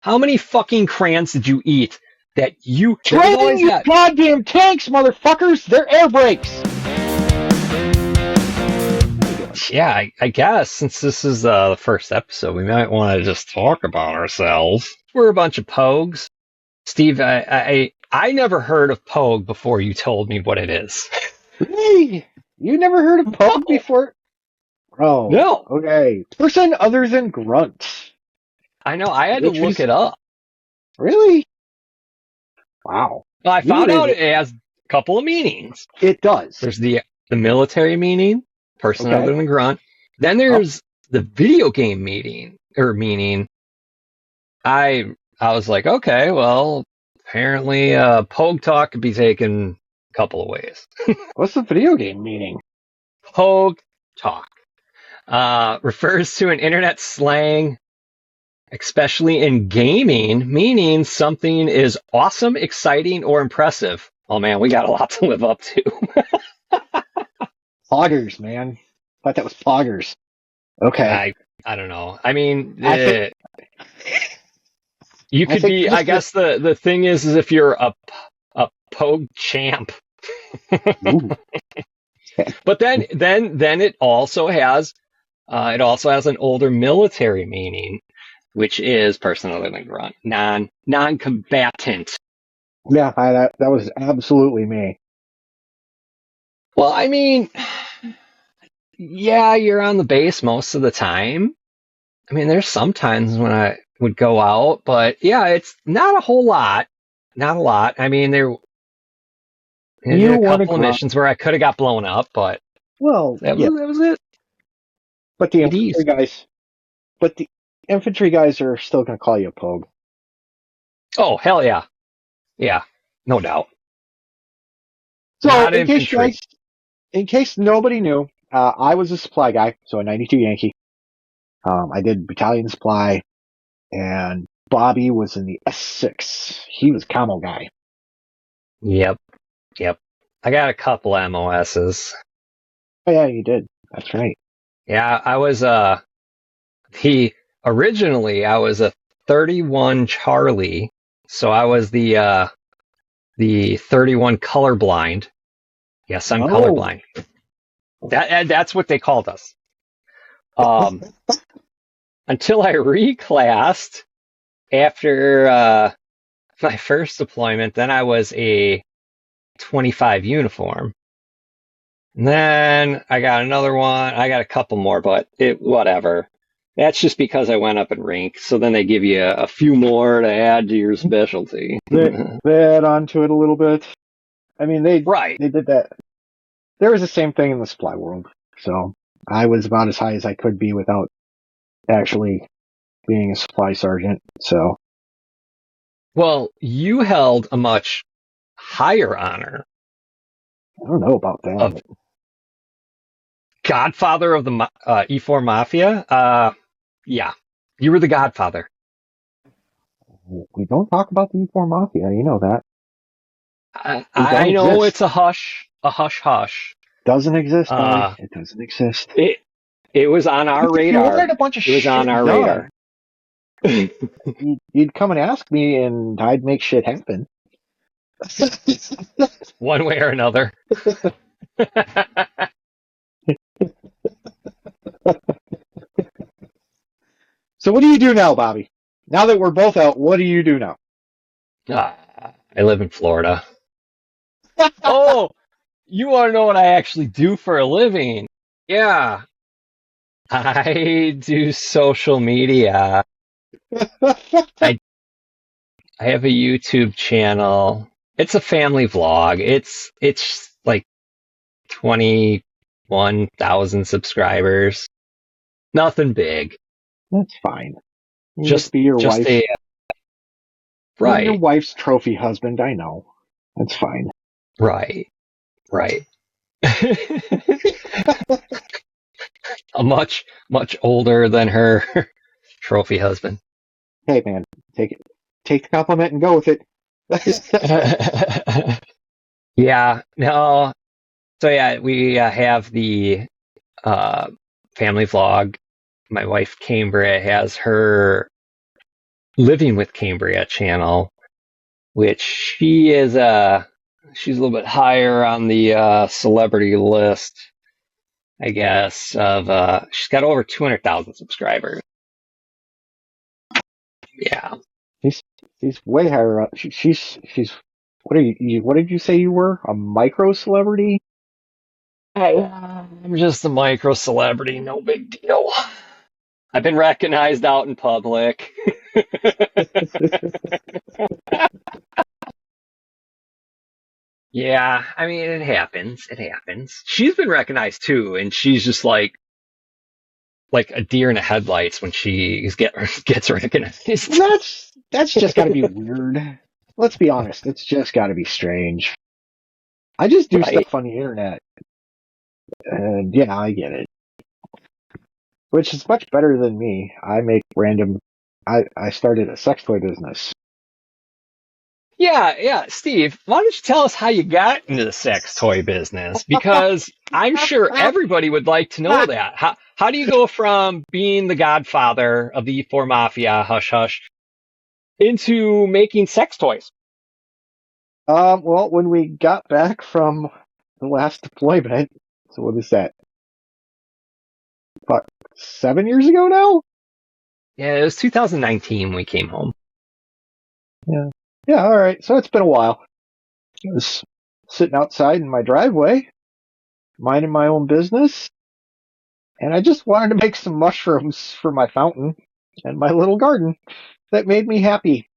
How many fucking crayons did you eat that you... Training your goddamn tanks, motherfuckers! They're air brakes! Yeah, I guess since this is the first episode, we might want to just talk about ourselves. We're a bunch of POGs. Steve, I never heard of POG before you told me what it is. Really? You never heard of POG before? Oh, no. Okay. Person other than grunt. I know. I had to look it up. Really? Wow. Well, I found out it has a couple of meanings. It does. There's the military meaning, person other than grunt. Then there's the video game meaning. I was like, okay, well, apparently POG talk could be taken a couple of ways. What's the video game meaning? POG talk refers to an internet slang, especially in gaming, meaning something is awesome, exciting, or impressive. Oh man, we got a lot to live up to. Poggers, man. I thought that was poggers. Okay. I don't know. I mean, you could be. I guess the thing is if you're a POG champ. But then it also has an older military meaning, which is person other than grunt, non-combatant. Yeah, that was absolutely me. Well, I mean, yeah, you're on the base most of the time. I mean, there's some times when I would go out, but yeah, it's not a whole lot. Not a lot. I mean, there were a couple of missions where I could have got blown up, but that was it. But the infantry guys are still going to call you a POG. Oh, hell yeah. Yeah, no doubt. So, in case nobody knew, I was a supply guy, so a 92 Yankee. I did battalion supply, and Bobby was in the S6. He was camo guy. Yep. I got a couple MOSs. Oh yeah, you did. That's right. Yeah, I was originally I was a 31 Charlie, so I was the 31 colorblind. Yes, I'm colorblind. That's what they called us. Until I reclassed after my first deployment, then I was a 25 uniform. And then I got another one. I got a couple more, but whatever. That's just because I went up in rank. So then they give you a few more to add to your specialty. They add on to it a little bit. I mean, they did that. There was the same thing in the supply world. So I was about as high as I could be without actually being a supply sergeant. So. Well, you held a much higher honor. I don't know about that. Of Godfather of the E4 Mafia? Yeah, you were the Godfather. We don't talk about the E4 Mafia, you know that. I know it's a hush. Doesn't exist, it doesn't exist. It was on our radar. You a bunch of shit on our radar. You'd come and ask me, and I'd make shit happen. One way or another. So what do you do now, Bobby? Now that we're both out, what do you do now? I live in Florida. Oh, you want to know what I actually do for a living? Yeah. I do social media. I have a YouTube channel. It's a family vlog. It's like 21,000 subscribers. Nothing big. That's fine. Just be your wife. Right. Your wife's trophy husband, I know. That's fine. Right. A much older than her trophy husband. Hey man, take the compliment and go with it. Yeah, no. So yeah, we have the family vlog. My wife Cambria has her Living with Cambria channel, which she's a little bit higher on the celebrity list, I guess. She's got over 200,000 subscribers. Yeah, she's way higher up. She's what are you? What did you say you were? A micro celebrity? I'm just a micro celebrity, no big deal. I've been recognized out in public. Yeah, I mean, it happens. It happens. She's been recognized too, and she's just like a deer in the headlights when she gets recognized. That's just got to be weird. Let's be honest. It's just got to be strange. I just do Right. stuff on the internet, and yeah, I get it. Which is much better than me. I make random. I started a sex toy business. Yeah. Steve, why don't you tell us how you got into the sex toy business? Because I'm sure everybody would like to know that. How do you go from being the godfather of the E4 Mafia, hush hush, into making sex toys? Well, when we got back from the last deployment, so what is that? About 7 years ago now? Yeah, it was 2019 when we came home. Yeah. Yeah, all right. So it's been a while. I was sitting outside in my driveway, minding my own business, and I just wanted to make some mushrooms for my fountain and my little garden. That made me happy.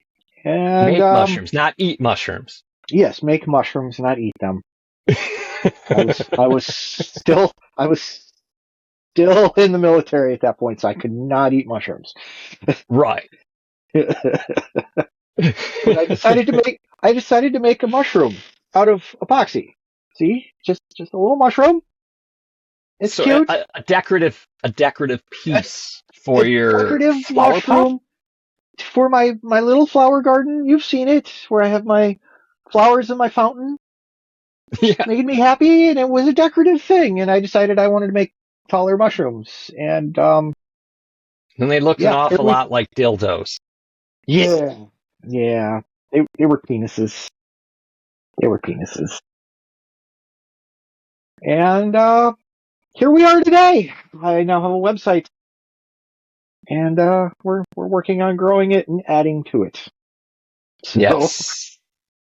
And Make mushrooms, not eat mushrooms. yes, make mushrooms, not eat them. I was still in the military at that point, so I could not eat mushrooms. Right. But I decided to make a mushroom out of epoxy. See, just a little mushroom. It's so cute. A decorative piece for your decorative flower mushroom pot? for my little flower garden. You've seen it, where I have my flowers in my fountain. Yeah. Made me happy, and it was a decorative thing. And I decided I wanted to make taller mushrooms. And And they looked an yeah, awful lot like dildos. yeah, yeah. They were penises. They were penises. And here we are today. I now have a website, and we're working on growing it and adding to it. So,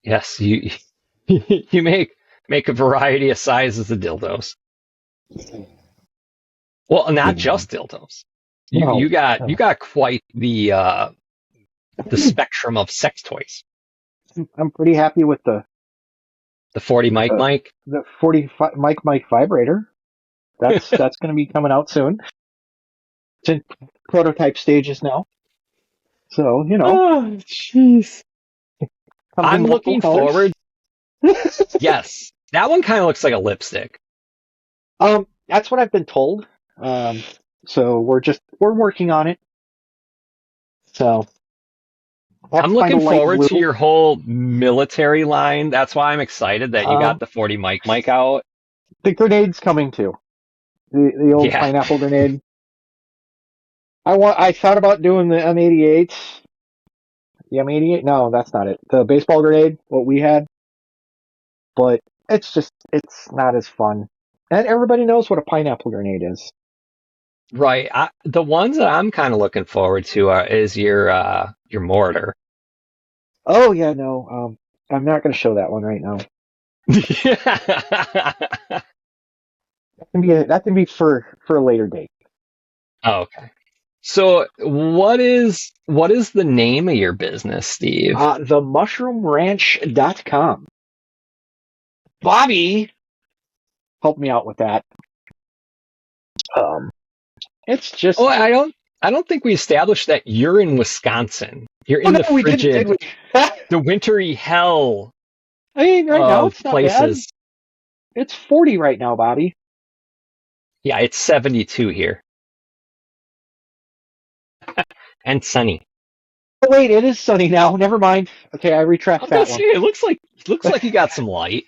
Yes. You make a variety of sizes of dildos. Well, not just dildos. You got quite the spectrum of sex toys. I'm pretty happy with the 40 mic. The 40 mic vibrator. That's going to be coming out soon. It's in prototype stages now. So, Oh, jeez. I'm looking forward. Yes. That one kind of looks like a lipstick. That's what I've been told. So we're working on it. So I'm looking forward to your whole military line. That's why I'm excited that you got the 40 mic out. The grenade's coming too. The old pineapple grenade. I thought about doing the M88. The M88? No, that's not it. The baseball grenade, what we had. But it's not as fun. And everybody knows what a pineapple grenade is. Right. The ones that I'm kind of looking forward to is your mortar. Oh yeah, no. I'm not going to show that one right now. That can be for a later date. Oh, okay. So what is the name of your business, Steve? TheMushroomRanch.com. Bobby, help me out with that. It's just. Oh, I don't think we established that you're in Wisconsin. You're in the frigid, the wintry hell. I mean, right now it's not places. Bad. It's 40 right now, Bobby. Yeah, it's 72 here. And sunny. Oh wait, it is sunny now. Never mind. Okay, I retract that one. It looks like you got some light.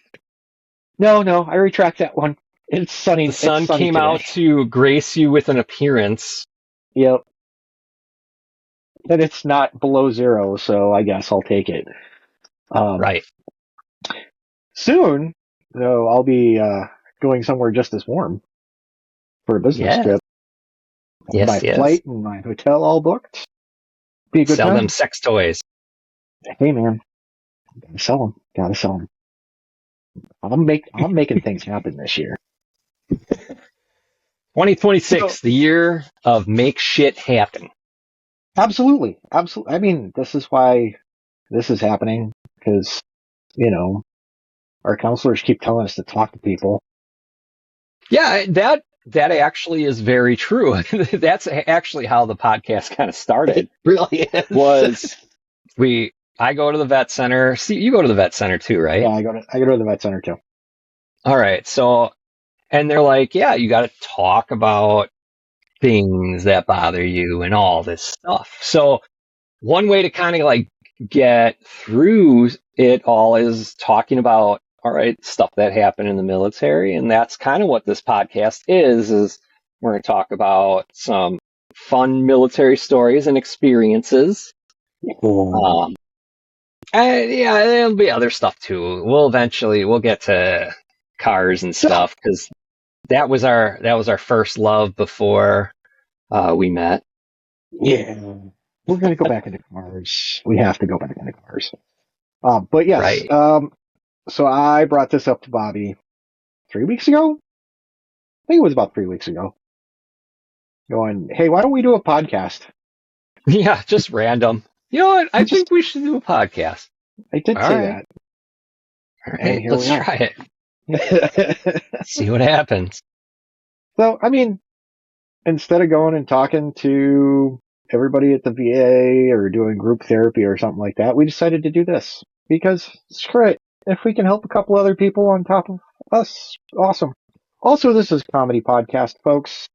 No, I retract that one. It's sunny. The sun came today. out to grace you with an appearance. Yep. and it's not below zero, so I guess I'll take it. Right. Soon, though, I'll be going somewhere just as warm for a business trip. My flight and my hotel all booked. Be a good Sell time. them sex toys. Hey, man. Gotta sell them. Gotta sell them. I'm making things happen this year. 2026, the year of make shit happen. Absolutely. Absolutely. I mean, this is why this is happening, because, our counselors keep telling us to talk to people. Yeah, that actually is very true. That's actually how the podcast kind of started. It really is. I go to the vet center. See, you go to the vet center too, right? Yeah, I go to the vet center too. All right. So, and they're like, yeah, you got to talk about things that bother you and all this stuff. So one way to kind of like get through it all is talking about, all right, stuff that happened in the military. And that's kind of what this podcast is we're going to talk about some fun military stories and experiences. And yeah, there'll be other stuff too. We'll get to cars and stuff because that was our first love before we met. Yeah, we're gonna go back into cars. We have to go back into cars. But yes, right. So I brought this up to Bobby 3 weeks ago. I think it was about 3 weeks ago. Going, hey, why don't we do a podcast? Yeah, just random. You know what? I think we should do a podcast. I did say that. All right, let's try it. See what happens. So, I mean, instead of going and talking to everybody at the VA or doing group therapy or something like that, we decided to do this because screw it. If we can help a couple other people on top of us, awesome. Also, this is a comedy podcast, folks.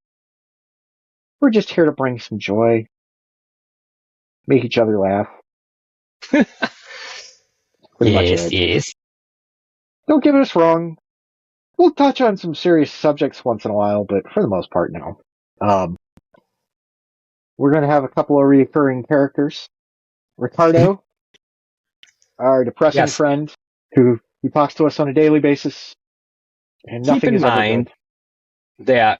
We're just here to bring some joy, make each other laugh. Yes. Don't get us wrong. We'll touch on some serious subjects once in a while, but for the most part, no. We're going to have a couple of recurring characters. Ricardo, our depressing friend, who talks to us on a daily basis, and nothing is ever good. Keep in mind that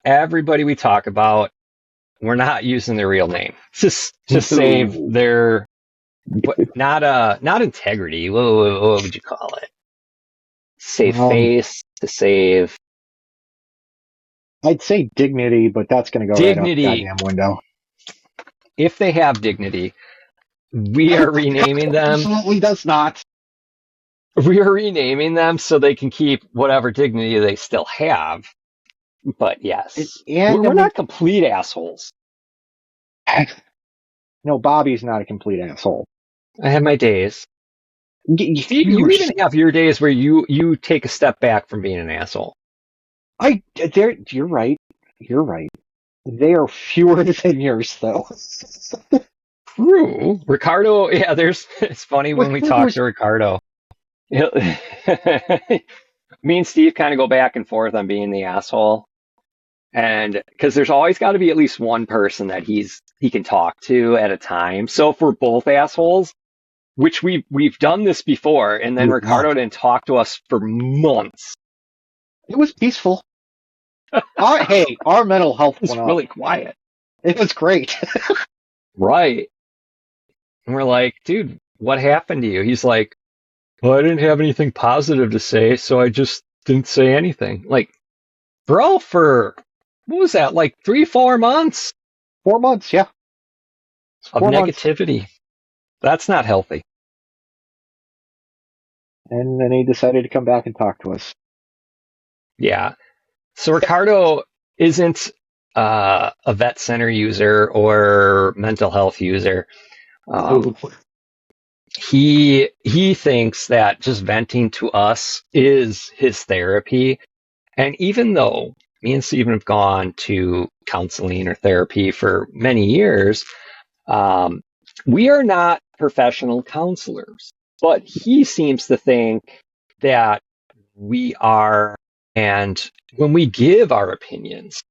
everybody we talk about, we're not using their real name. Just to save their not integrity. What would you call it? Save face, to save. I'd say dignity, but that's going to go dignity. Right out the goddamn window. If they have dignity, we are renaming them. Absolutely does not. We are renaming them so they can keep whatever dignity they still have. But yes, we're not complete assholes. No, Bobby's not a complete asshole. I have my days. You even have your days where you take a step back from being an asshole. You're right. You're right. They are fewer than yours, though. True. Ricardo, yeah, it's funny when we talk to Ricardo. Me and Steve kind of go back and forth on being the asshole. And because there's always got to be at least one person that he can talk to at a time. So if we're both assholes, which we've done this before, and then Ricardo didn't talk to us for months. It was peaceful. Our mental health was really quiet. It was great. Right. And we're like, dude, what happened to you? He's like, well, I didn't have anything positive to say, so I just didn't say anything. Like, bro, for, what was that, like 3-4 months? 4 months, yeah. Of negativity. That's not healthy. And then he decided to come back and talk to us. Yeah. So Ricardo isn't a vet center user or mental health user. He thinks that just venting to us is his therapy. And even though me and Stephen have gone to counseling or therapy for many years, we are not professional counselors. But he seems to think that we are. And when we give our opinions,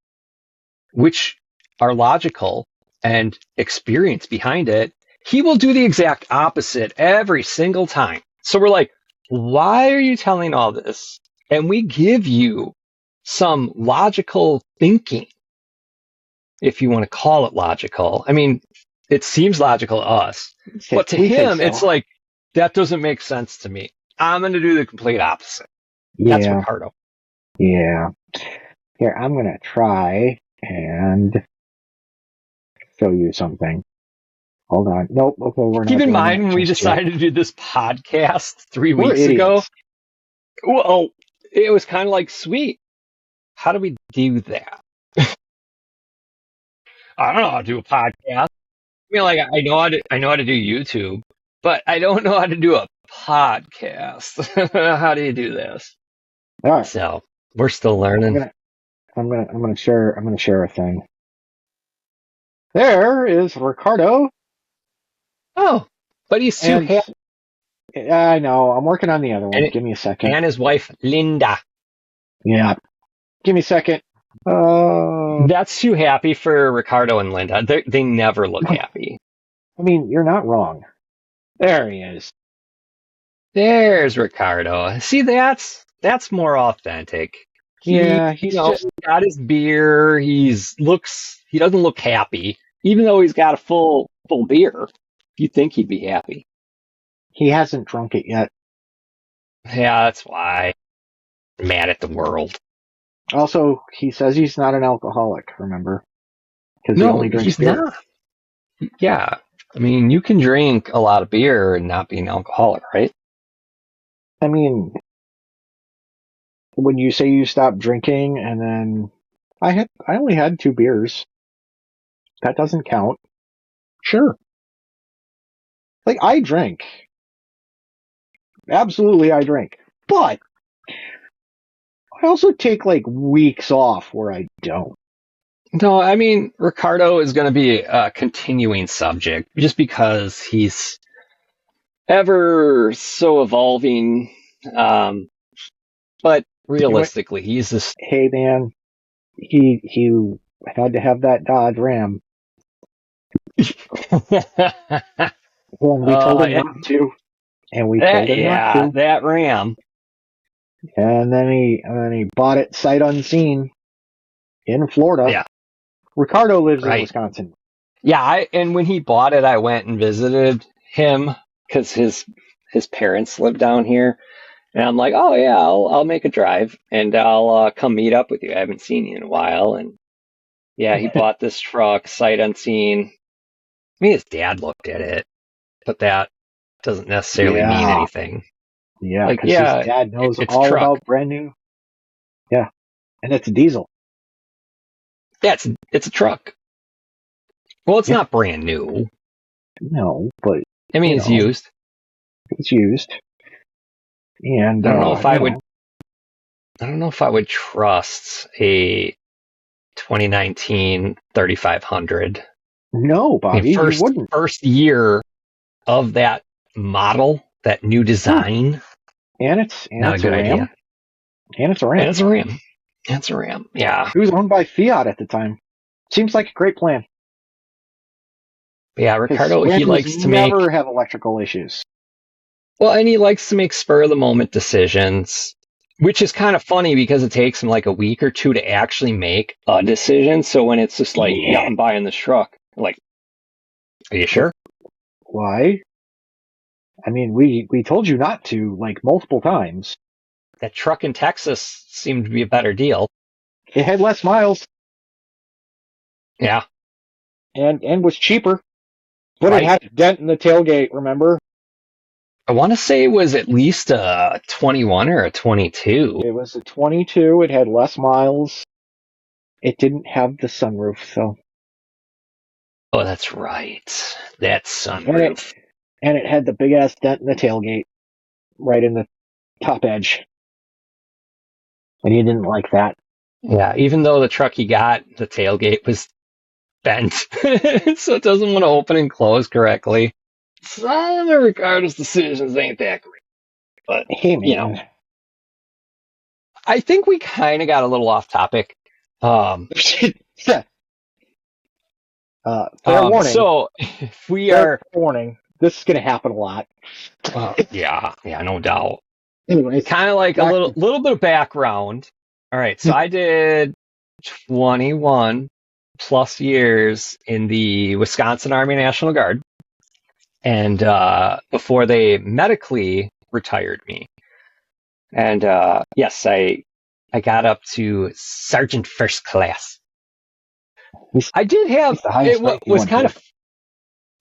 which are logical, and experience behind it, he will do the exact opposite every single time. So we're like, why are you telling all this? And we give you some logical thinking, if you want to call it logical. I mean, it seems logical to us, but to him, it's like, that doesn't make sense to me. I'm going to do the complete opposite. Yeah. That's Ricardo. Yeah. Here, I'm going to try and show you something. Hold on. Nope. Okay, we're not. Keep in mind when we decided to do this podcast 3 weeks ago. Well, it was kind of like, sweet. How do we do that? I don't know how to do a podcast. I mean, like, I know how to do YouTube, but I don't know how to do a podcast. How do you do this? All right. So we're still learning. I'm gonna share a thing. There is Ricardo. Oh, but he's too happy. I know. I'm working on the other one. Give me a second. And his wife, Linda. Yeah. Give me a second. That's too happy for Ricardo and Linda. They never look happy. I mean, you're not wrong. There he is. There's Ricardo. See, that's more authentic. He's just got his beer. He doesn't look happy, even though he's got a full beer. You'd think he'd be happy. He hasn't drunk it yet. Yeah, that's why. I'm mad at the world. Also, he says he's not an alcoholic, remember? Because No, he only drinks he's beer. not. Yeah. I mean, you can drink a lot of beer and not be an alcoholic, right? I mean, when you say you stopped drinking and then I only had 2 beers. That doesn't count. Sure. Like, I drink. Absolutely, I drink. But I also take, like, weeks off where I don't. No, I mean, Ricardo is going to be a continuing subject just because he's ever so evolving. But realistically, he's this. Hey, man, he had to have that Dodge Ram. And we told him not to. And we told him not to. That Ram. And then he bought it sight unseen in Florida. Yeah. Ricardo lives in Wisconsin. Yeah, and when he bought it, I went and visited him because his parents live down here. And I'm like, oh yeah, I'll make a drive and I'll come meet up with you. I haven't seen you in a while. And yeah, he bought this truck sight unseen. I mean, his dad looked at it, but that doesn't necessarily mean anything. Yeah, like, his dad knows all about brand new. Yeah, and it's a diesel. Yeah, it's a truck. Well, it's not brand new. No, but I mean, it's used. It's used. And I don't know if I would. I don't know if I would trust a 2019 3500. No, Bobby, you wouldn't. First year of that model, that new design. And it's not a good idea. And it's a Ram. And it's a Ram. It's a Ram. Yeah. It was owned by Fiat at the time. Seems like a great plan. Yeah, Ricardo, he likes to never have electrical issues. Well, and he likes to make spur of the moment decisions, which is kind of funny because it takes him like a week or 2 to actually make a decision. So when it's just like, yeah, I'm buying this truck, I'm like, are you sure? Why? I mean, we told you not to, like, multiple times. That truck in Texas seemed to be a better deal. It had less miles. Yeah. And was cheaper. But it had a dent in the tailgate, remember? I want to say it was at least a 21 or a 22. It was a 22. It had less miles. It didn't have the sunroof, so. Oh, that's right. That sunroof. And it had the big-ass dent in the tailgate. Right in the top edge. And you didn't like that. Yeah, even though the truck he got, the tailgate was bent. So it doesn't want to open and close correctly. Some of Ricardo's decisions ain't that great. But, hey, man. You know, I think we kind of got a little off topic. Oh, Fair warning. So if we fair warning. This is going to happen a lot. Yeah, no doubt. Anyways, kind of like a little bit of background. All right, so I did 21 plus years in the Wisconsin Army National Guard, and before they medically retired me, and yes, I got up to Sergeant First Class. I did have it. What was kind of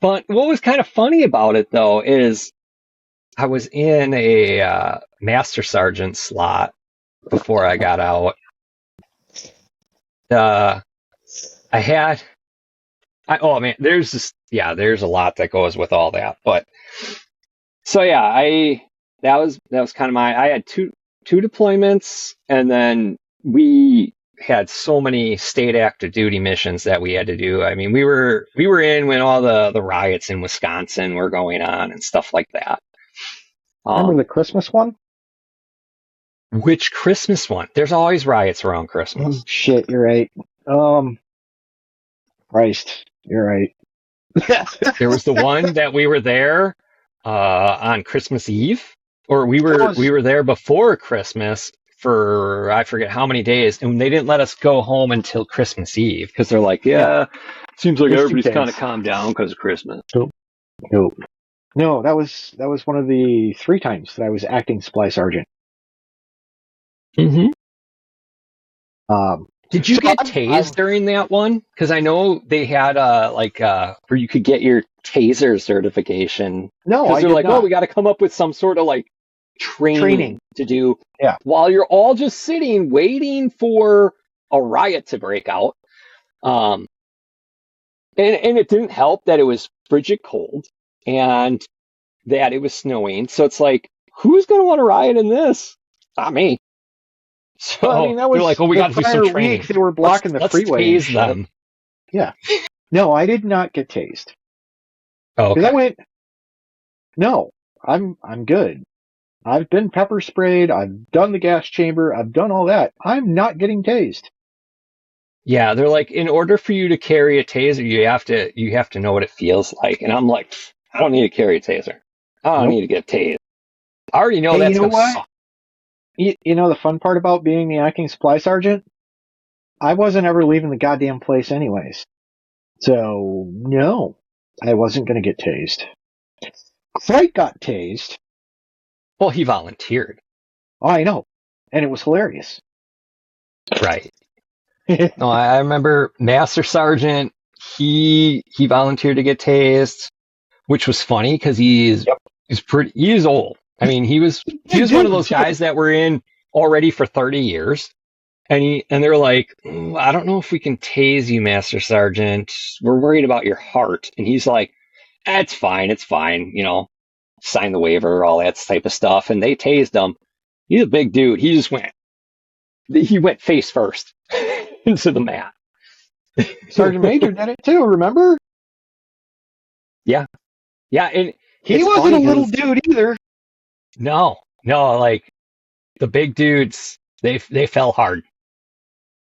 fun? What was kind of funny about it, though, is I was in a Master Sergeant slot before I got out. There's a lot that goes with all that. But so yeah, that was kind of I had two deployments, and then we had so many state active duty missions that we had to do. I mean, we were in when all the riots in Wisconsin were going on and stuff like that. Remember the Christmas one? Which Christmas one? There's always riots around Christmas. Oh, shit, you're right. Christ, you're right. There was the one that we were there on Christmas Eve, or we were there before Christmas for I forget how many days, and they didn't let us go home until Christmas Eve because they're like, seems like everybody's kind of calmed down because of Christmas. Nope. No, that was one of the 3 times that I was acting supply sergeant. Mm-hmm. Did you get tased during that one? Because I know they had where you could get your taser certification. No, because they're like, oh, we got to come up with some sort of like training to do. Yeah. While you're all just sitting waiting for a riot to break out. And it didn't help that it was frigid cold and that it was snowing. So it's like, who's going to want to riot in this? Not me. So well, I mean, that was they're like, oh, we got to do some training. They were blocking the freeway. Let's tase them. Yeah. No, I did not get tased. Oh, okay. Because I went, no, I'm good. I've been pepper sprayed. I've done the gas chamber. I've done all that. I'm not getting tased. Yeah, they're like, in order for you to carry a taser, you have to know what it feels like. And I'm like, I don't need to carry a taser. I don't need to get tased. I already know that's going to suck. You know the fun part about being the acting supply sergeant? I wasn't ever leaving the goddamn place anyways. So, no, I wasn't going to get tased. Frank got tased. Well, he volunteered. Oh, I know. And it was hilarious. Right. No, I remember Master Sergeant, he volunteered to get tased, which was funny because he is old. I mean, he was one of those guys that were in already for 30 years. And they're like, I don't know if we can tase you, Master Sergeant. We're worried about your heart. And he's like, it's fine. You know, sign the waiver, all that type of stuff. And they tased him. He's a big dude. He went face first into the mat. Sergeant Major did it too, remember? Yeah. And he wasn't a little dude either. No, like the big dudes, they fell hard.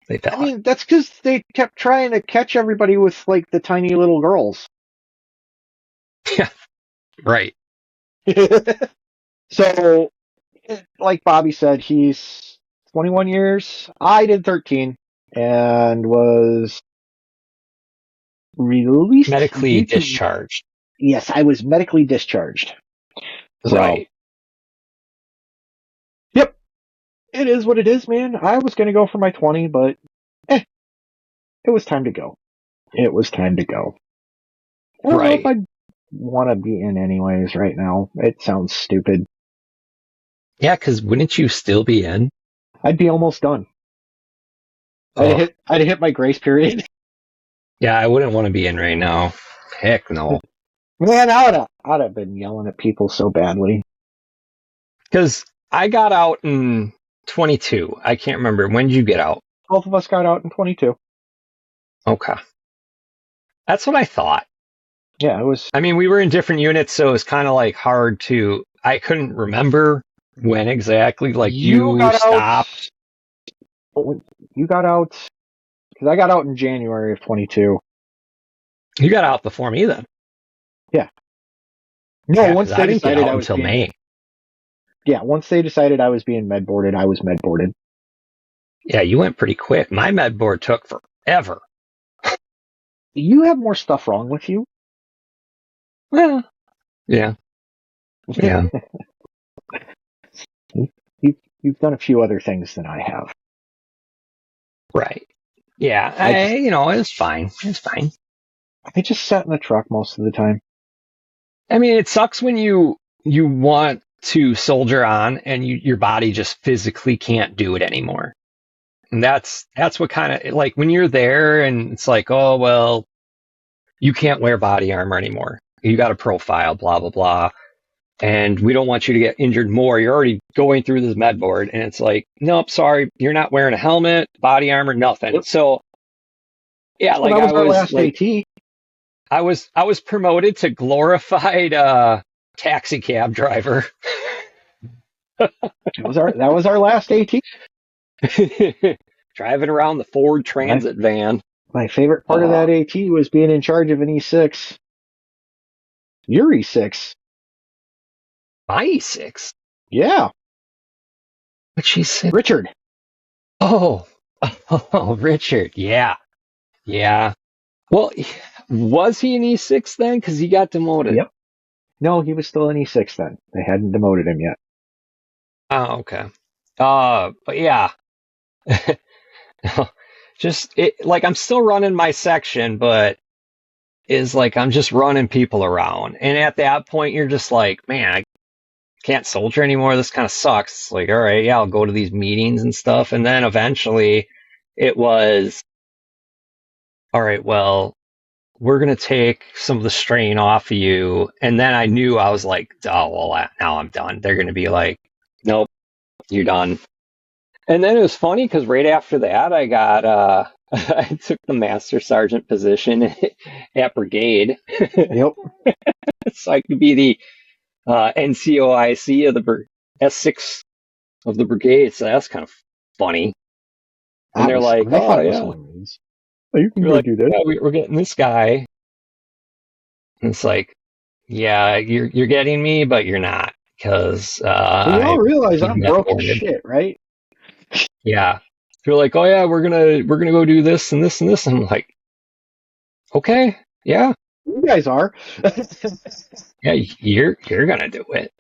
I mean, that's because they kept trying to catch everybody with like the tiny little girls. Yeah, right. So, like Bobby said, he's 21 years. I did 13 and was released. Medically discharged. Yes, I was medically discharged. Right. Yep. It is what it is, man. I was going to go for my 20, but it was time to go. I don't know if I'd want to be in anyways right now. It sounds stupid. Yeah, because wouldn't you still be in? I'd be almost done. I'd hit my grace period. Yeah, I wouldn't want to be in right now. Heck no. Man, I'd have been yelling at people so badly. Because I got out in 22. I can't remember. When did you get out? Both of us got out in 22. Okay. That's what I thought. Yeah, it was. I mean, we were in different units, so it was kind of like hard to. I couldn't remember when exactly. Like you stopped. You got out because I got out in January of 22, You got out before me then. Yeah. No, Yeah, because once I they didn't get decided out I was until being May. yeah, once they decided I was being med boarded, I was med boarded. Yeah, you went pretty quick. My med board took forever. You have more stuff wrong with you. Well, yeah, yeah, You've done a few other things than I have. right. Yeah, I just it's fine. It's fine. I just sat in the truck most of the time. I mean, it sucks when you want to soldier on and your body just physically can't do it anymore. And that's what kind of like when you're there and it's like, oh well, you can't wear body armor anymore. You got a profile, blah blah blah. And we don't want you to get injured more. You're already going through this med board, and it's like, nope, sorry, you're not wearing a helmet, body armor, nothing. Yep. So yeah, Well, like that was our last AT. I was promoted to glorified taxi cab driver. That was our last AT. Driving around the Ford Transit van. My favorite part of that AT was being in charge of an E6. Your E6. My E6? Yeah. Which E6? Richard. Oh, Richard. Yeah. Yeah. Well, was he an E6 then? Because he got demoted. Yep. No, he was still an E6 then. They hadn't demoted him yet. Oh, okay. But yeah. Just it like I'm still running my section, but is like I'm just running people around. And at that point you're just like, man, I can't soldier anymore. This kind of sucks. It's like, all right, yeah, I'll go to these meetings and stuff. And then eventually it was, all right, well, we're going to take some of the strain off of you. And then I knew I was like, oh, well, now I'm done. They're going to be like, nope, you're done. And then it was funny because right after that, I got, I took the master sergeant position at brigade. Yep. So I could be the NCOIC of the S6 of the brigade. So that's kind of funny. And they're like, oh, yeah. Oh, you can We're go like, do that. yeah, we're getting this guy. And it's like, yeah, you're getting me, but you're not. Because you all realize I'm broke as boarded. shit, right? Yeah. They're like, oh yeah, we're gonna go do this and this and this. I'm like, okay, yeah. You guys are. Yeah, you're gonna do it.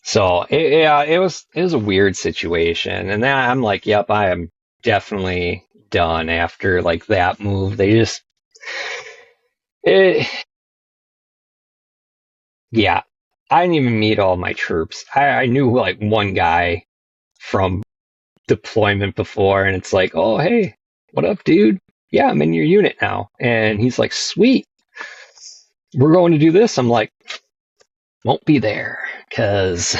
So it was a weird situation, and then I'm like, yep, I am definitely done after like that move. They just, it, yeah, I didn't even meet all my troops. I knew like one guy from deployment before, and it's like, oh hey, what up, dude? Yeah, I'm in your unit now, and he's like, sweet, we're going to do this. I'm like, won't be there because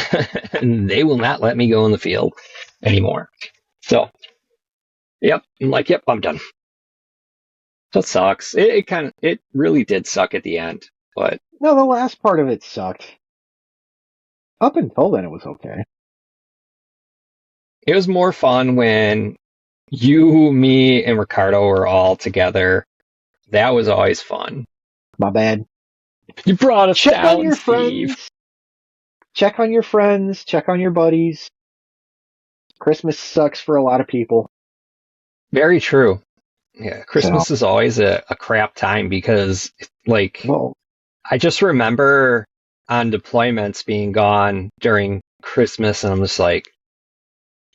they will not let me go in the field anymore. So, yep, I'm like, yep, I'm done. That sucks. It really did suck at the end, but no, the last part of it sucked. Up until then, it was okay. it was more fun when you, me, and Ricardo were all together. That was always fun. My bad. You brought us check down, on your Steve. friends. Check on your friends. Check on your buddies. Christmas sucks for a lot of people. Very true. Yeah, Christmas is always a crap time because, like, well, I just remember on deployments being gone during Christmas, and I'm just like,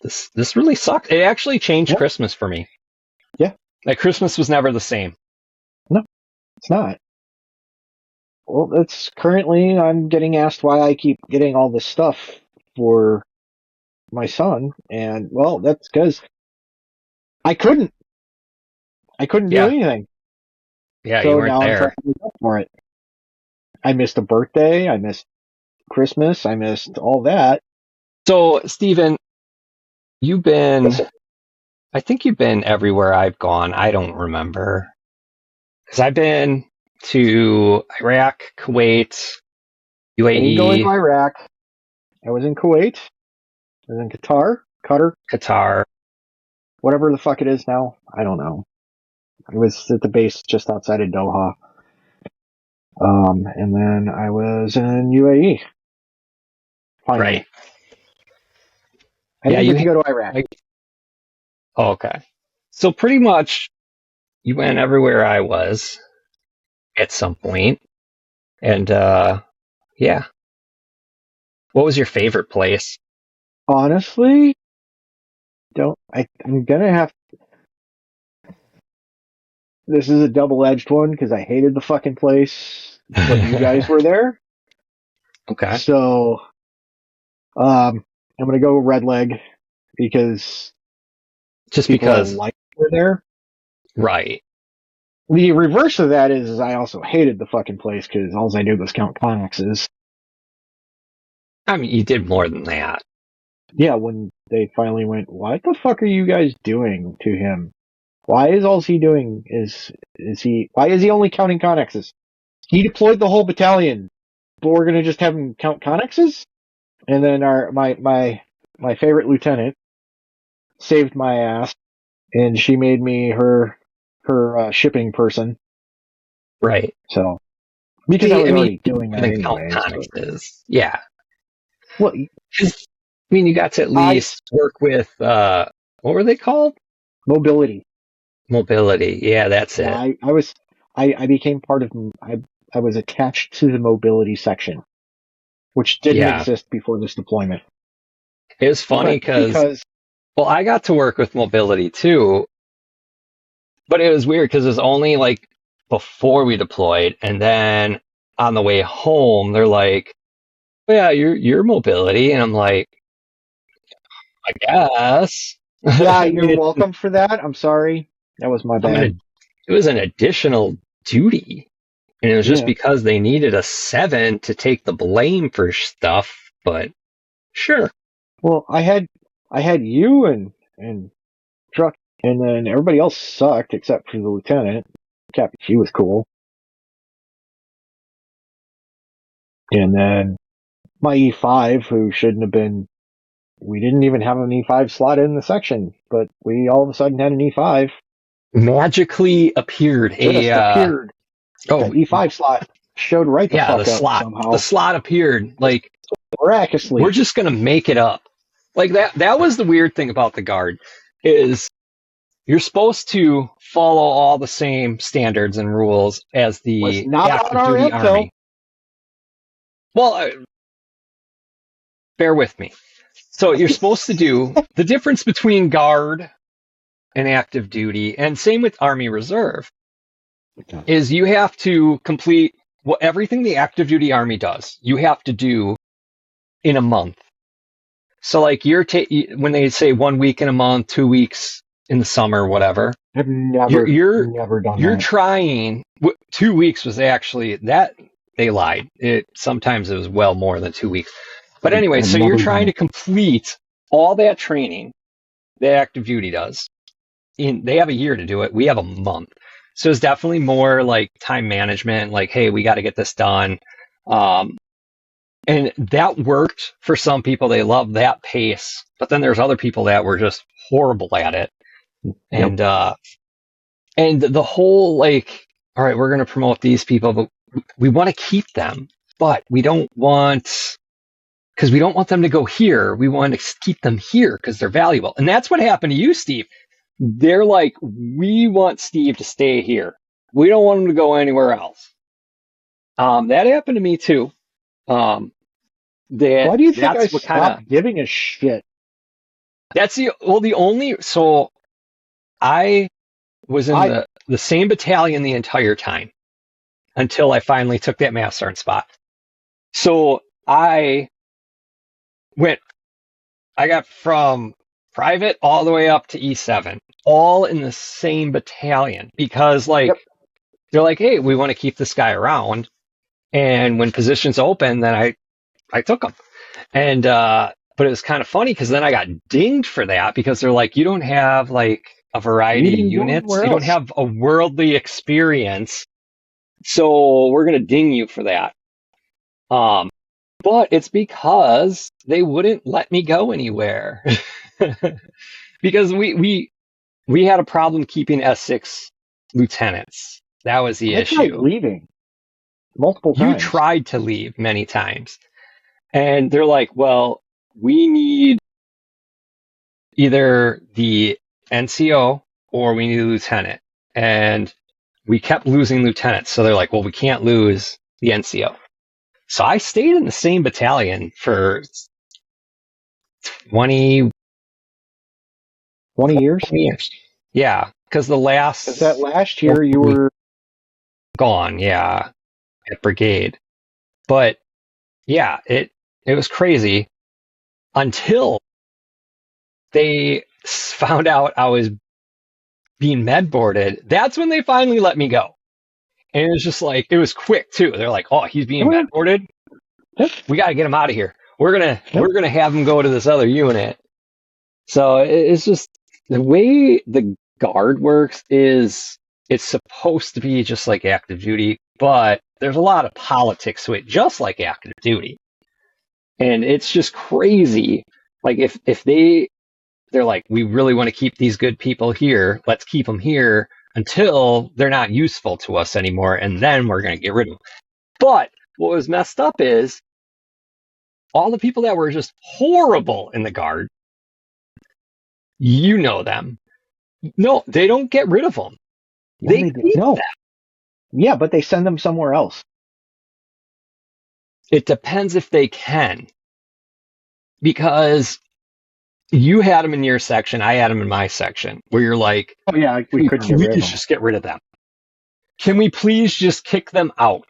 this really sucks. It actually changed Christmas for me. Yeah. Like, Christmas was never the same. No, it's not. Well, it's currently, I'm getting asked why I keep getting all this stuff for my son, and, well, that's because I couldn't do anything. Yeah, so you weren't now there. I'm trying to make up for it. I missed a birthday, I missed Christmas, I missed all that. So, Steven, I think you've been everywhere I've gone. I don't remember. Because I've been to Iraq, Kuwait, UAE. I didn't go into Iraq. I was in Kuwait. I was in Qatar. Qatar. Whatever the fuck it is now. I don't know. I was at the base just outside of Doha. And then I was in UAE. Finally. Right. I didn't get to go to Iraq. Okay. So pretty much you went everywhere I was at some point. And yeah. What was your favorite place? Honestly, I'm gonna have. This is a double-edged one because I hated the fucking place, but you guys were there. Okay. So, I'm gonna go Red Leg because Just people because. I liked were there. Right. The reverse of that is I also hated the fucking place because all I did was count connexes. I mean, you did more than that. Yeah, when they finally went, what the fuck are you guys doing to him? Why is all he doing why is he only counting connexes? He deployed the whole battalion, but we're gonna just have him count connexes? And then my favorite lieutenant saved my ass, and she made me her shipping person. Right. So, because I was already doing that anyway. Yeah. Well, I mean, you got to at least work with, what were they called? Mobility. Yeah, that's it. I became part of, I was attached to the mobility section, which didn't exist before this deployment. It was funny because, well, I got to work with mobility too, but it was weird because it was only like before we deployed, and then on the way home, they're like, oh, yeah, you're mobility, and I'm like, I guess. Yeah, you're welcome for that. I'm sorry. That was my bad. It was an additional duty. And it was just because they needed a 7 to take the blame for stuff, but sure. Well, I had you and Truck, and then everybody else sucked except for the lieutenant. Captain, she was cool. And then my E5, who shouldn't have been. We didn't even have an E5 slot in the section, but we all of a sudden had an E5. Magically appeared. Appeared. Oh, the E5 slot showed right the fuck the slot, up somehow. The slot appeared like miraculously. We're just gonna make it up. Like that was the weird thing about the Guard is you're supposed to follow all the same standards and rules as the active duty army. Well, bear with me. So you're supposed to do the difference between Guard and active duty, and same with Army Reserve, is you have to complete everything the active duty army does. You have to do in a month. So like when they say 1 week in a month, 2 weeks in the summer, whatever. I've never done You're that. trying. 2 weeks was actually that they lied. Sometimes it was well more than 2 weeks. But anyway, so you're trying to complete all that training that active duty does. They have a year to do it. We have a month. So it's definitely more like time management. Like, hey, we got to get this done. And that worked for some people. They love that pace. But then there's other people that were just horrible at it. And the whole like, all right, we're going to promote these people, but we want to keep them, but we don't want, because we don't want them to go here. We want to keep them here because they're valuable. And that's what happened to you, Steve. They're like, we want Steve to stay here. We don't want him to go anywhere else. That happened to me too. Why do you think I stopped giving a shit? So I was in the same battalion the entire time until I finally took that Master Sergeant spot. So I got from private all the way up to E7, all in the same battalion because they're like, hey, we want to keep this guy around. And when positions open, then I took him. And, but it was kind of funny because then I got dinged for that because they're like, you don't have like a variety of units. You don't have a worldly experience. So we're going to ding you for that. But it's because they wouldn't let me go anywhere. Because we had a problem keeping S6 lieutenants. That was the I tried issue. leaving multiple You times. tried to leave many times. And they're like, well, we need either the NCO or we need a lieutenant. And we kept losing lieutenants. So they're like, well, we can't lose the NCO. So I stayed in the same battalion for 20 years. 20 years. Yeah, because that last year you were gone. Yeah, at brigade. But yeah, it was crazy until they found out I was being med boarded. That's when they finally let me go. And it was just like, it was quick too. They're like, oh, he's being med boarded. We got to get him out of here. We're gonna have him go to this other unit. So it's just the way the guard works is it's supposed to be just like active duty, but there's a lot of politics to it, just like active duty. And it's just crazy. Like if they're like, we really want to keep these good people here, let's keep them here until they're not useful to us anymore, and then we're going to get rid of them. But what was messed up is all the people that were just horrible in the guard, you know them. No, they don't get rid of them. They keep them. Yeah, but they send them somewhere else. It depends if they can. Because you had them in your section, I had them in my section, where you're like, oh yeah, we couldn't get rid of them. Just get rid of them. Can we please just kick them out?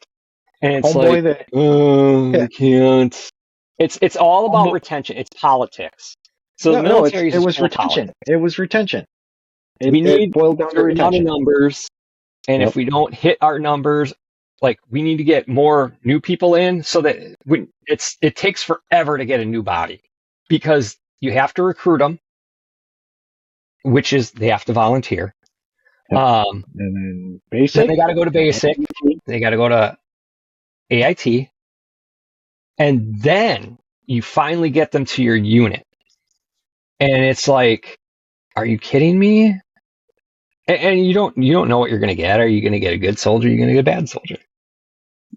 And it's we can't. It's all about retention. It's politics. So the military it was retention. Politics. It was retention. We need boiled down to retention. Numbers, and if we don't hit our numbers, like we need to get more new people in, so that it takes forever to get a new body because you have to recruit them, which is they have to volunteer. And then basic. Then they got to go to basic. They got to go to AIT, and then you finally get them to your unit. And it's like, are you kidding me? And you don't know what you're going to get. Are you going to get a good soldier? Are you going to get a bad soldier?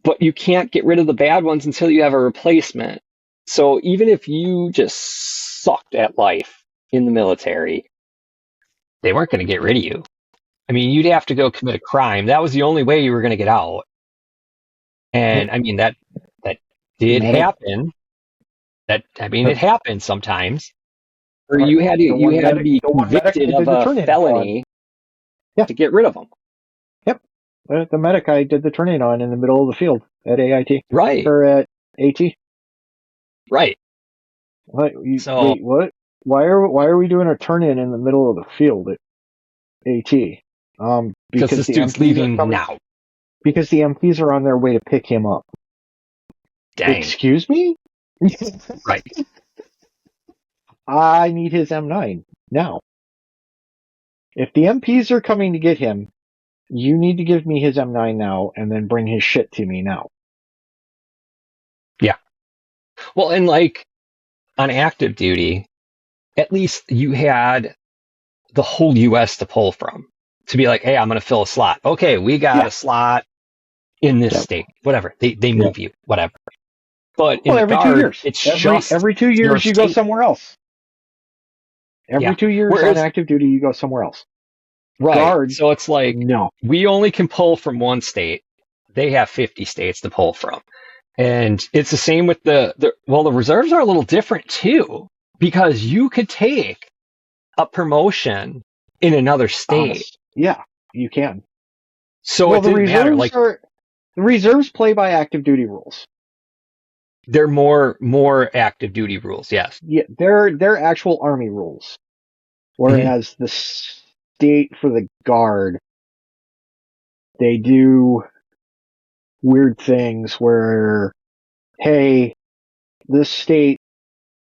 But you can't get rid of the bad ones until you have a replacement. So even if you just sucked at life in the military, they weren't going to get rid of you. I mean, you'd have to go commit a crime. That was the only way you were going to get out. And I mean, that did happen. It happened sometimes. Or you had to be convicted of a felony to get rid of them. Yep. The medic I did the turn-in on in the middle of the field at AIT. Right. Or at AT. Right. Wait, what? Why are we doing a turn-in the middle of the field at AT? Because this dude's leaving now. Because the MPs are on their way to pick him up. Dang. Excuse me? Right. I need his M9 now. If the MPs are coming to get him, you need to give me his M9 now and then bring his shit to me now. Yeah. Well, and like on active duty, at least you had the whole US to pull from. To be like, hey, I'm going to fill a slot. Okay, we got a slot in this state. Whatever. They move you. Whatever. But in every guard, 2 years. It's just every 2 years you go somewhere else. Every 2 years on active duty, you go somewhere else. Right. Guard, so it's like, no. We only can pull from one state. They have 50 states to pull from. And it's the same with the reserves are a little different too, because you could take a promotion in another state. Yeah, you can. So it didn't matter. Like, the reserves play by active duty rules. They're more active duty rules, yes. Yeah, they're actual Army rules. Whereas the state for the Guard, they do weird things where, hey, this state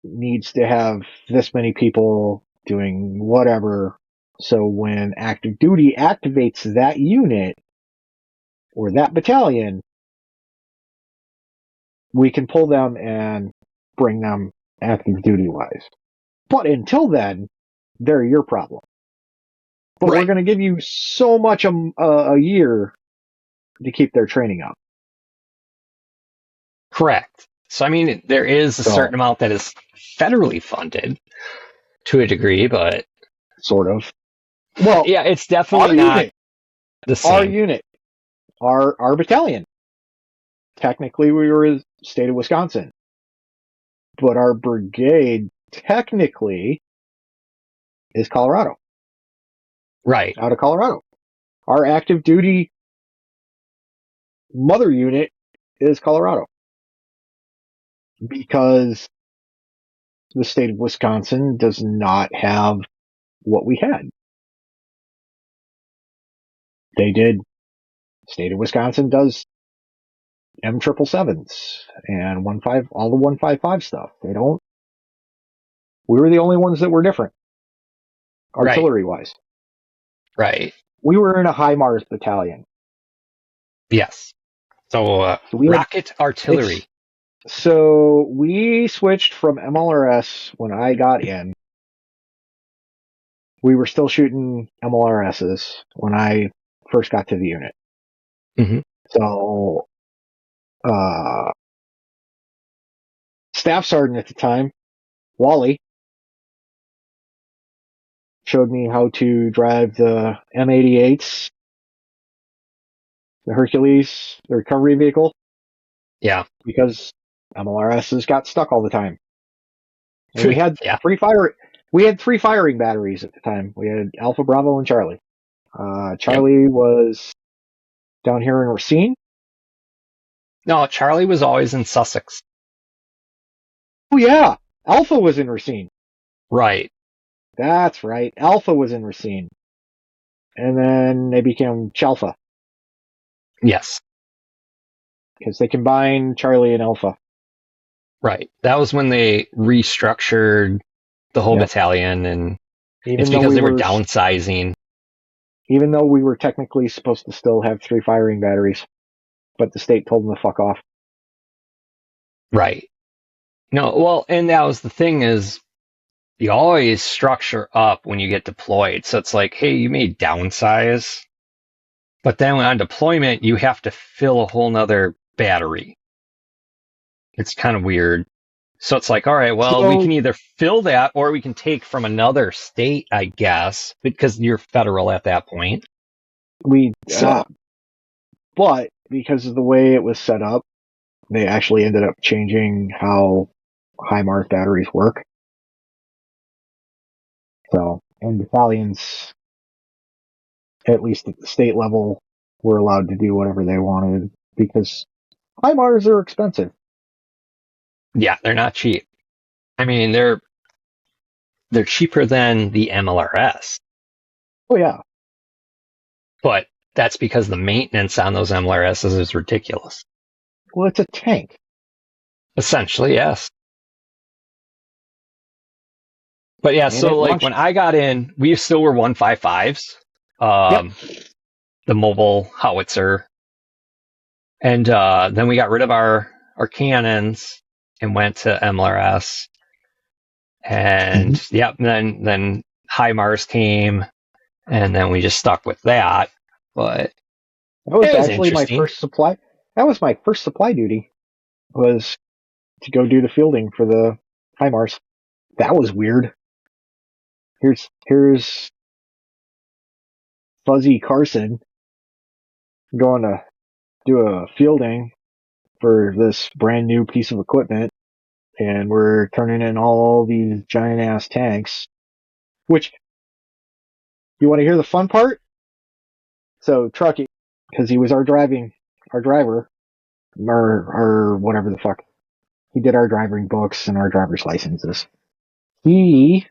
needs to have this many people doing whatever. So when active duty activates that unit or that battalion, we can pull them and bring them active duty wise. But until then, they're your problem. but we're going to give you so much a year to keep their training up. Correct. So, I mean, there is a certain amount that is federally funded to a degree, but... Sort of. Well, yeah, it's definitely not the same. Our unit, our battalion. Technically, we were in the state of Wisconsin. But our brigade, technically, is Colorado. Right. Out of Colorado. Our active duty mother unit is Colorado. Because the state of Wisconsin does not have what we had. They did. State of Wisconsin does M777s and all the 155 stuff. They don't. We were the only ones that were different, artillery wise. Right. We were in a HIMARS battalion. Yes. So rocket artillery. So we switched from MLRS when I got in. We were still shooting MLRSs when I first got to the unit. Mm-hmm. So, staff sergeant at the time, Wally, showed me how to drive the M88s, the Hercules, the recovery vehicle. Yeah. Because MLRSs got stuck all the time. And we had we had 3 firing batteries at the time. We had Alpha, Bravo, and Charlie. Charlie was down here in Racine. No, Charlie was always in Sussex. Oh yeah, Alpha was in Racine. Right. That's right. Alpha was in Racine. And then they became Chalpha. Yes. Because they combined Charlie and Alpha. Right. That was when they restructured the whole battalion, and it's because they were downsizing. Even though we were technically supposed to still have 3 firing batteries, but the state told them to fuck off. Right. No, well, and that was the thing is, you always structure up when you get deployed. So it's like, hey, you may downsize, but then on deployment, you have to fill a whole nother battery. It's kind of weird. So it's like, all right, well, we can either fill that or we can take from another state, I guess, because you're federal at that point. But because of the way it was set up, they actually ended up changing how HIMARS batteries work. So, and battalions, at least at the state level, were allowed to do whatever they wanted because HIMARS are expensive. Yeah, they're not cheap. I mean, they're cheaper than the MLRS. Oh yeah. But that's because the maintenance on those MLRSs is ridiculous. Well, it's a tank. Essentially, yes. But yeah, so like when I got in, we still were 155s. The mobile howitzer. And then we got rid of our cannons and went to MLRS. And then HIMARS came, and then we just stuck with that. But that was actually my first supply. That was my first supply duty, was to go do the fielding for the HIMARS. That was weird. Here's Fuzzy Carson going to do a fielding for this brand new piece of equipment, and we're turning in all these giant ass tanks. Which, you want to hear the fun part? So Truckee, because he was our driver, or whatever the fuck. He did our driving books and our driver's licenses. He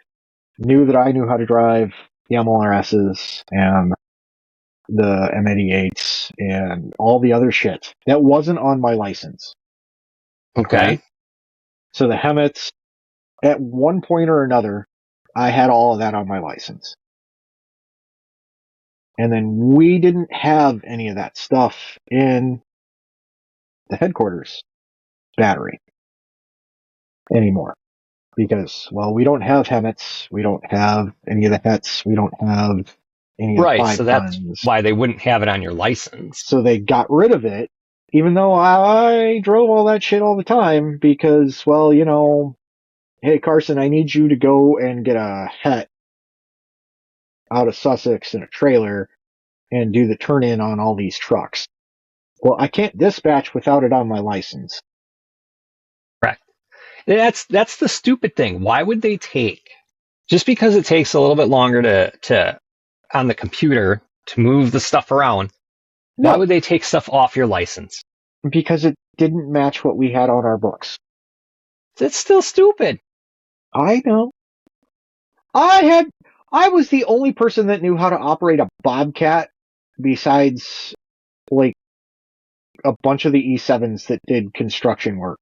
knew that I knew how to drive the MLRSs and the M88s and all the other shit that wasn't on my license. Okay. So the Hemmets, at one point or another, I had all of that on my license. And then we didn't have any of that stuff in the headquarters battery anymore. Because, well, we don't have Hemmets, we don't have any of the Hets, we don't have And he had Right, 5 so that's tons. why they wouldn't have it on your license. So they got rid of it, even though I drove all that shit all the time because, well, hey, Carson, I need you to go and get a het out of Sussex in a trailer and do the turn-in on all these trucks. Well, I can't dispatch without it on my license. Correct. That's the stupid thing. Why would they just because it takes a little bit longer to on the computer to move the stuff around, why would they take stuff off your license? Because it didn't match what we had on our books. It's still stupid. I know. I was the only person that knew how to operate a Bobcat besides, like, a bunch of the E7s that did construction work.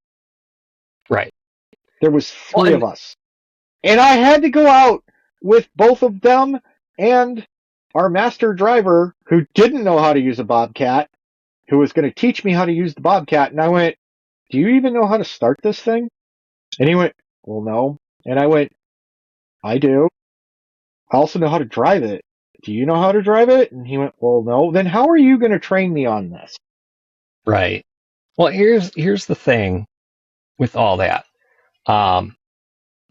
Right. There was 3 of us. And I had to go out with both of them and our master driver, who didn't know how to use a Bobcat, who was going to teach me how to use the Bobcat. And I went, do you even know how to start this thing? And he went, well, no. And I went, I do. I also know how to drive it. Do you know how to drive it? And he went, well, no. Then how are you going to train me on this? Right. Well, here's the thing with all that.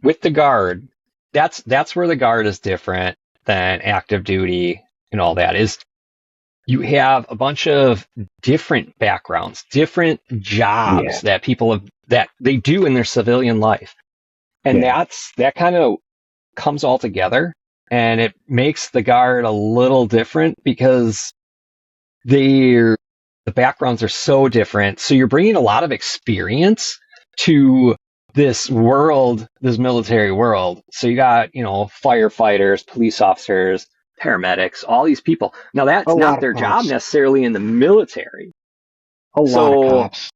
With the Guard, that's where the Guard is different than active duty and all that. Is you have a bunch of different backgrounds, different jobs that people have that they do in their civilian life, and that kind of comes all together, and it makes the Guard a little different because the backgrounds are so different. So you're bringing a lot of experience to this world, this military world. So you got, firefighters, police officers, paramedics, all these people. Now that's not their job necessarily in the military. A lot of cops.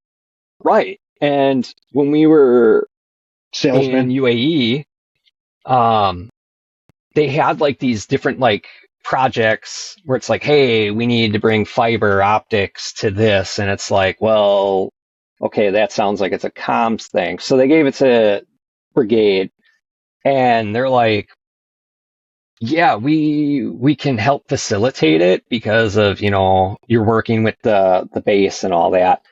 Right. And when we were salesmen in UAE, they had like these different like projects where it's like, hey, we need to bring fiber optics to this. And it's like, well, okay, that sounds like it's a comms thing. So they gave it to brigade and they're like, yeah, we can help facilitate it because of, you're working with the base and all that.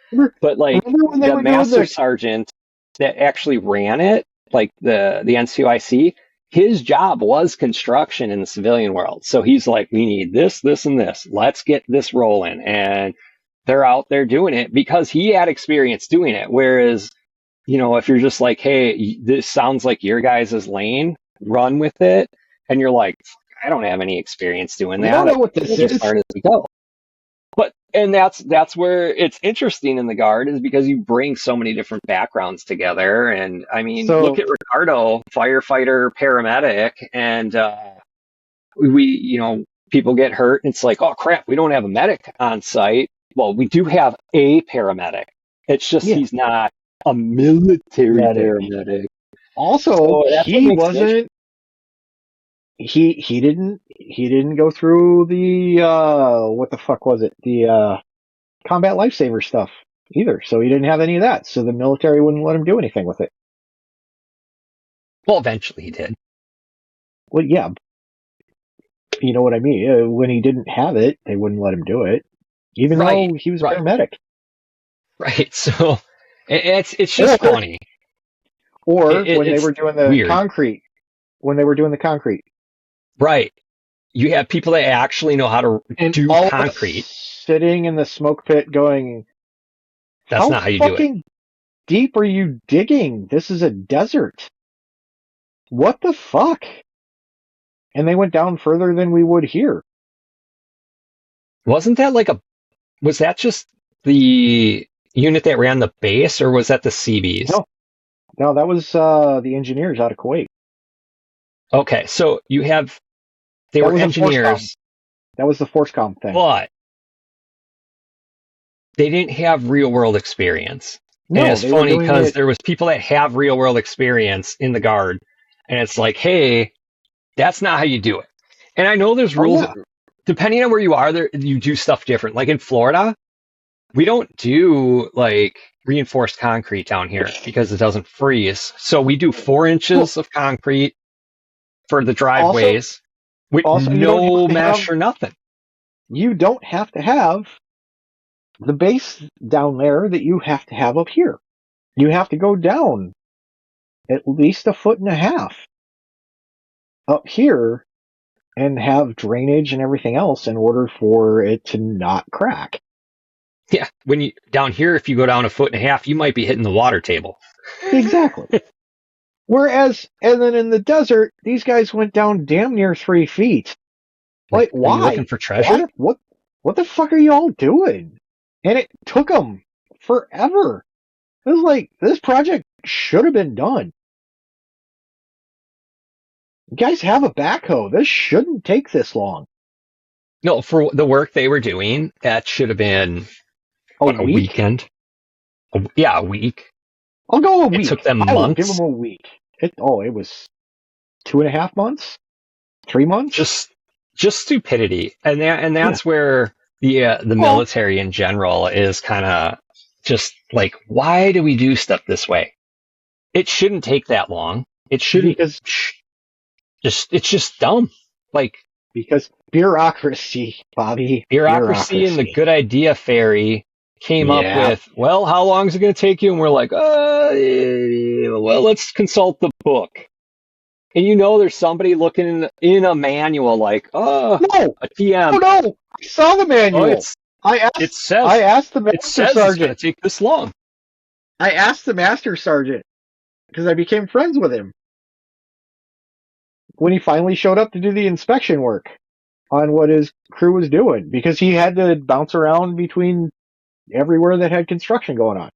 But like the master sergeant that actually ran it, like the NCOIC, his job was construction in the civilian world. So he's like, we need this, this, and this. Let's get this rolling. And they're out there doing it because he had experience doing it. Whereas, if you're just like, hey, this sounds like your guys' lane, run with it. And you're like, I don't have any experience doing that. I don't know what this is. Start as we go. And that's where it's interesting in the Guard is because you bring so many different backgrounds together. And I mean, look at Ricardo, firefighter, paramedic, and people get hurt. And it's like, oh crap, we don't have a medic on site. Well, we do have a paramedic. It's just he's not a military paramedic. Also, he wasn't. He didn't go through the what the fuck was it? The combat lifesaver stuff either. So he didn't have any of that. So the military wouldn't let him do anything with it. Well, eventually he did. Well, yeah. You know what I mean? When he didn't have it, they wouldn't let him do it, even though he was a paramedic. Right. So it's just funny. Or when they were doing the concrete. When they were doing the concrete. Right. You have people that actually know how to do concrete. Sitting in the smoke pit going, that's not how you do it. Deep are you digging? This is a desert. What the fuck? And they went down further than we would here. Wasn't that was that just the unit that ran the base or was that the Seabees? No, that was the engineers out of Kuwait. Okay, so they were engineers. That was the ForceCom thing. But they didn't have real world experience. No, and it's funny because there was people that have real world experience in the Guard. And it's like, hey, that's not how you do it. And I know there's rules. Depending on where you are, you do stuff different. Like in Florida, we don't do reinforced concrete down here because it doesn't freeze. So we do 4 inches of concrete for the driveways. with also, no mesh or nothing. You don't have to have the base down there that you have to have up here. You have to go down at least 1.5 feet up here and have drainage and everything else in order for it to not crack. Yeah, when you down here, if you go down 1.5 feet, you might be hitting the water table. Exactly. Whereas, and then in the desert, these guys went down damn near 3 feet. Like, why? Are you looking for treasure? What the fuck are you all doing? And it took them forever. It was like, this project should have been done. You guys have a backhoe. This shouldn't take this long. No, for the work they were doing, that should have been a weekend. A week. I'll go a week. It took them months. I will give them a week. It was 2.5 months, 3 months. Just stupidity, and that's where the military in general is kind of just like, why do we do stuff this way? It shouldn't take that long. It shouldn't. Because it's just dumb. Like, because bureaucracy, Bobby. Bureaucracy and the good idea fairy came up with, well, how long is it going to take you? And we're like, well, let's consult the book. And there's somebody looking in a manual like, no, a TM. Oh, no, I saw the manual. I asked the master sergeant. It's going to take this long. I asked the master sergeant because I became friends with him when he finally showed up to do the inspection work on what his crew was doing, because he had to bounce around between everywhere that had construction going on.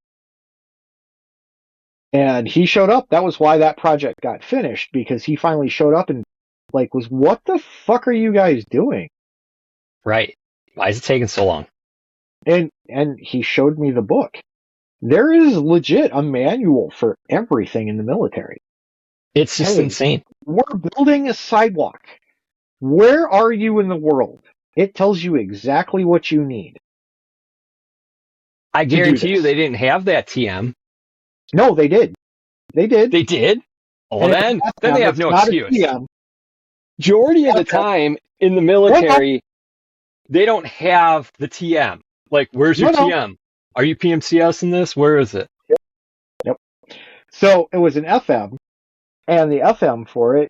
And he showed up. That was why that project got finished, because he finally showed up and was, what the fuck are you guys doing? Right. Why is it taking so long? And he showed me the book. There is legit a manual for everything in the military. It's just insane. We're building a sidewalk. Where are you in the world? It tells you exactly what you need. I guarantee you they didn't have that TM. No, they did. They did. They did? Oh, then they have no excuse. Majority of the time in the military, they don't have the TM. Like, where's your TM? Are you PMCS in this? Where is it? Yep. So it was an FM, and the FM for it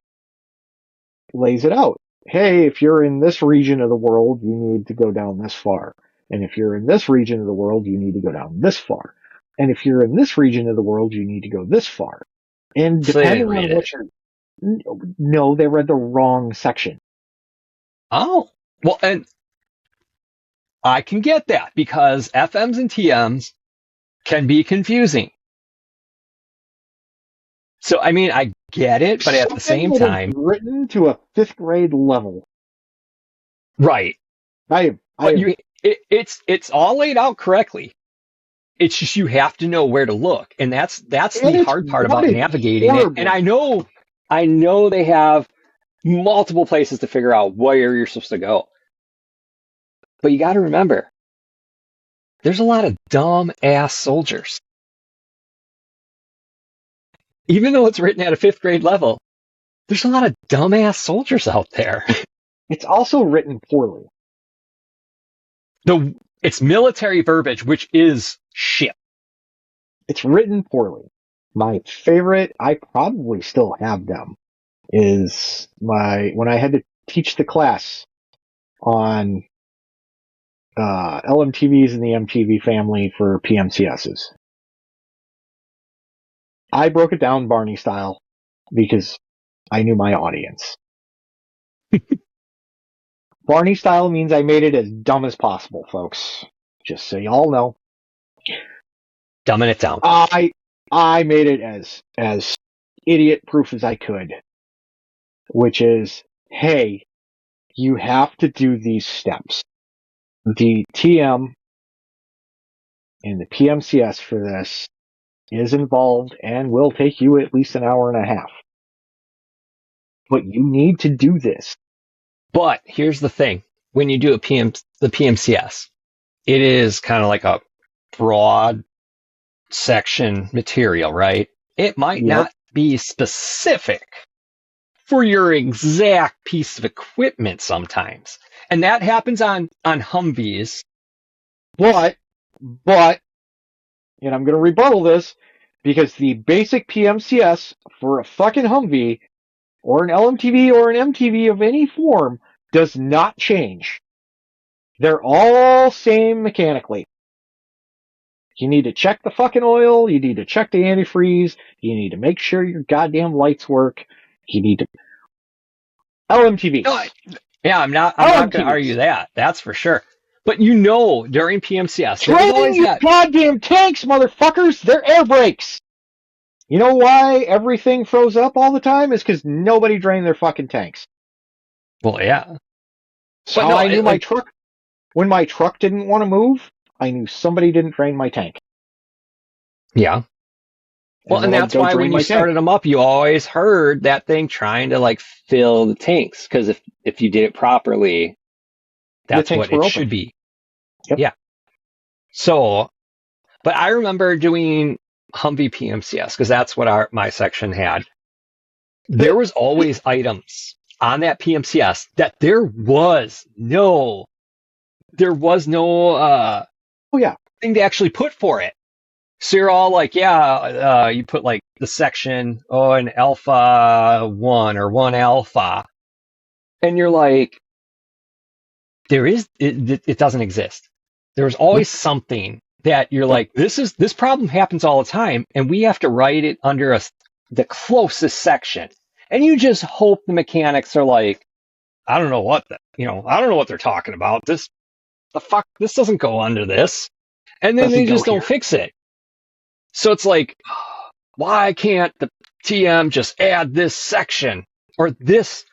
lays it out. Hey, if you're in this region of the world, you need to go down this far. And if you're in this region of the world, you need to go down this far. And if you're in this region of the world, you need to go this far. And depending on what you're... No, they read the wrong section. Oh, well, and I can get that, because FMs and TMs can be confusing. So, I mean, I get it, but at the same time... written to a 5th grade level. Right. It's all laid out correctly. It's just you have to know where to look, and that's the hard part about navigating it. And I know they have multiple places to figure out where you're supposed to go. But you got to remember, there's a lot of dumb-ass soldiers. Even though it's written at a 5th grade level, there's a lot of dumb-ass soldiers out there. It's also written poorly. It's military verbiage, which is shit. It's written poorly. My favorite, I probably still have them, is when I had to teach the class on LMTVs and the MTV family for PMCSs. I broke it down Barney style because I knew my audience. Barney style means I made it as dumb as possible, folks. Just so y'all know. Dumbing it down. I made it as idiot-proof as I could. Which is, hey, you have to do these steps. The TM and the PMCS for this is involved and will take you at least an hour and a half. But you need to do this. But here's the thing. When you do the PMCS, it is kind of like a broad section material, right? It might not be specific for your exact piece of equipment sometimes. And that happens on Humvees. But, and I'm going to rebuttal this, because the basic PMCS for a fucking Humvee, or an LMTV or an MTV of any form, does not change. They're all same mechanically. You need to check the fucking oil, you need to check the antifreeze, you need to make sure your goddamn lights work, you need to... LMTVs. No, yeah, I'm not going to argue that. That's for sure. But during PMCS, train your goddamn tanks, motherfuckers! They're air brakes! You know why everything froze up all the time? Is because nobody drained their fucking tanks. Well, yeah. So I knew my truck... When my truck didn't want to move, I knew somebody didn't drain my tank. Yeah. Well, and that's why when you started them up, you always heard that thing trying to fill the tanks, because if you did it properly, that's what it should be. Yep. Yeah. So, but I remember doing Humvee PMCS, because that's what my section had. There was always items on that PMCS that there was no thing to actually put for it. So you're all like, you put the section, an alpha 1 or 1 alpha. And you're like, it doesn't exist. There's always something that you're like, this problem happens all the time, and we have to write it under the closest section. And you just hope the mechanics are like, I don't know what they're talking about. This doesn't go under this. And then they just don't fix it. So it's like, why can't the TM just add this section or this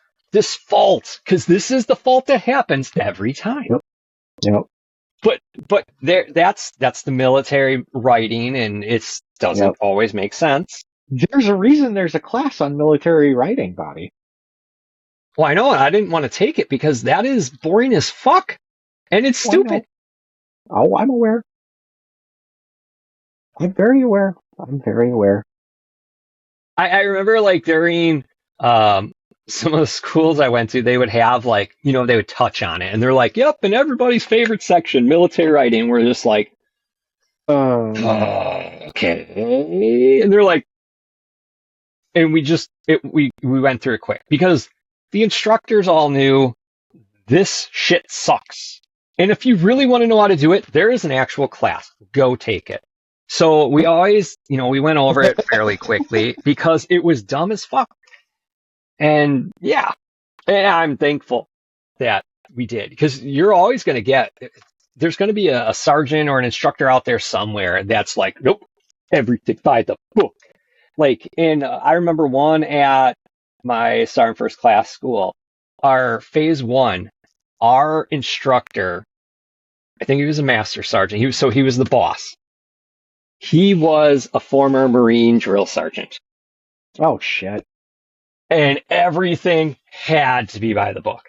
fault? Because this is the fault that happens every time. Yep. But that's the military writing, and it doesn't always make sense. There's a reason there's a class on military writing, Bobby. Well, I know it. I didn't want to take it because that is boring as fuck, and it's stupid. Oh, I'm aware. I'm very aware. I remember during some of the schools I went to, they would have they would touch on it, and they're like, yep, and everybody's favorite section, military writing. We're just like, okay. And they're like, and we went through it quick because the instructors all knew this shit sucks. And if you really want to know how to do it, there is an actual class. Go take it. So we always, we went over it fairly quickly because it was dumb as fuck. And yeah, and I'm thankful that we did, because you're always going to there's going to be a sergeant or an instructor out there somewhere that's like, nope, everything by the book. I remember one at my Sergeant First Class school, our phase 1, our instructor, I think he was a master sergeant. He was the boss. He was a former Marine drill sergeant. Oh, shit. And everything had to be by the book.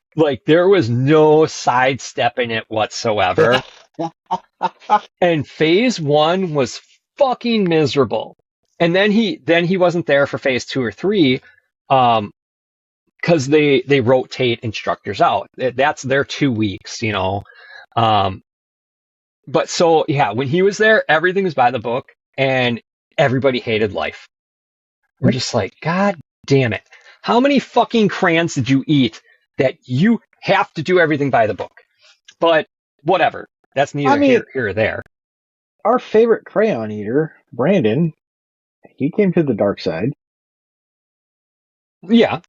There was no sidestepping it whatsoever. And phase 1 was fucking miserable. And then he wasn't there for phase 2 or 3, because they rotate instructors out. That's their 2 weeks, But so, yeah, when he was there, everything was by the book, and everybody hated life. We're just like, God damn it. How many fucking crayons did you eat that you have to do everything by the book? But whatever. That's neither here or there. Our favorite crayon eater, Brandon, he came to the dark side. Yeah.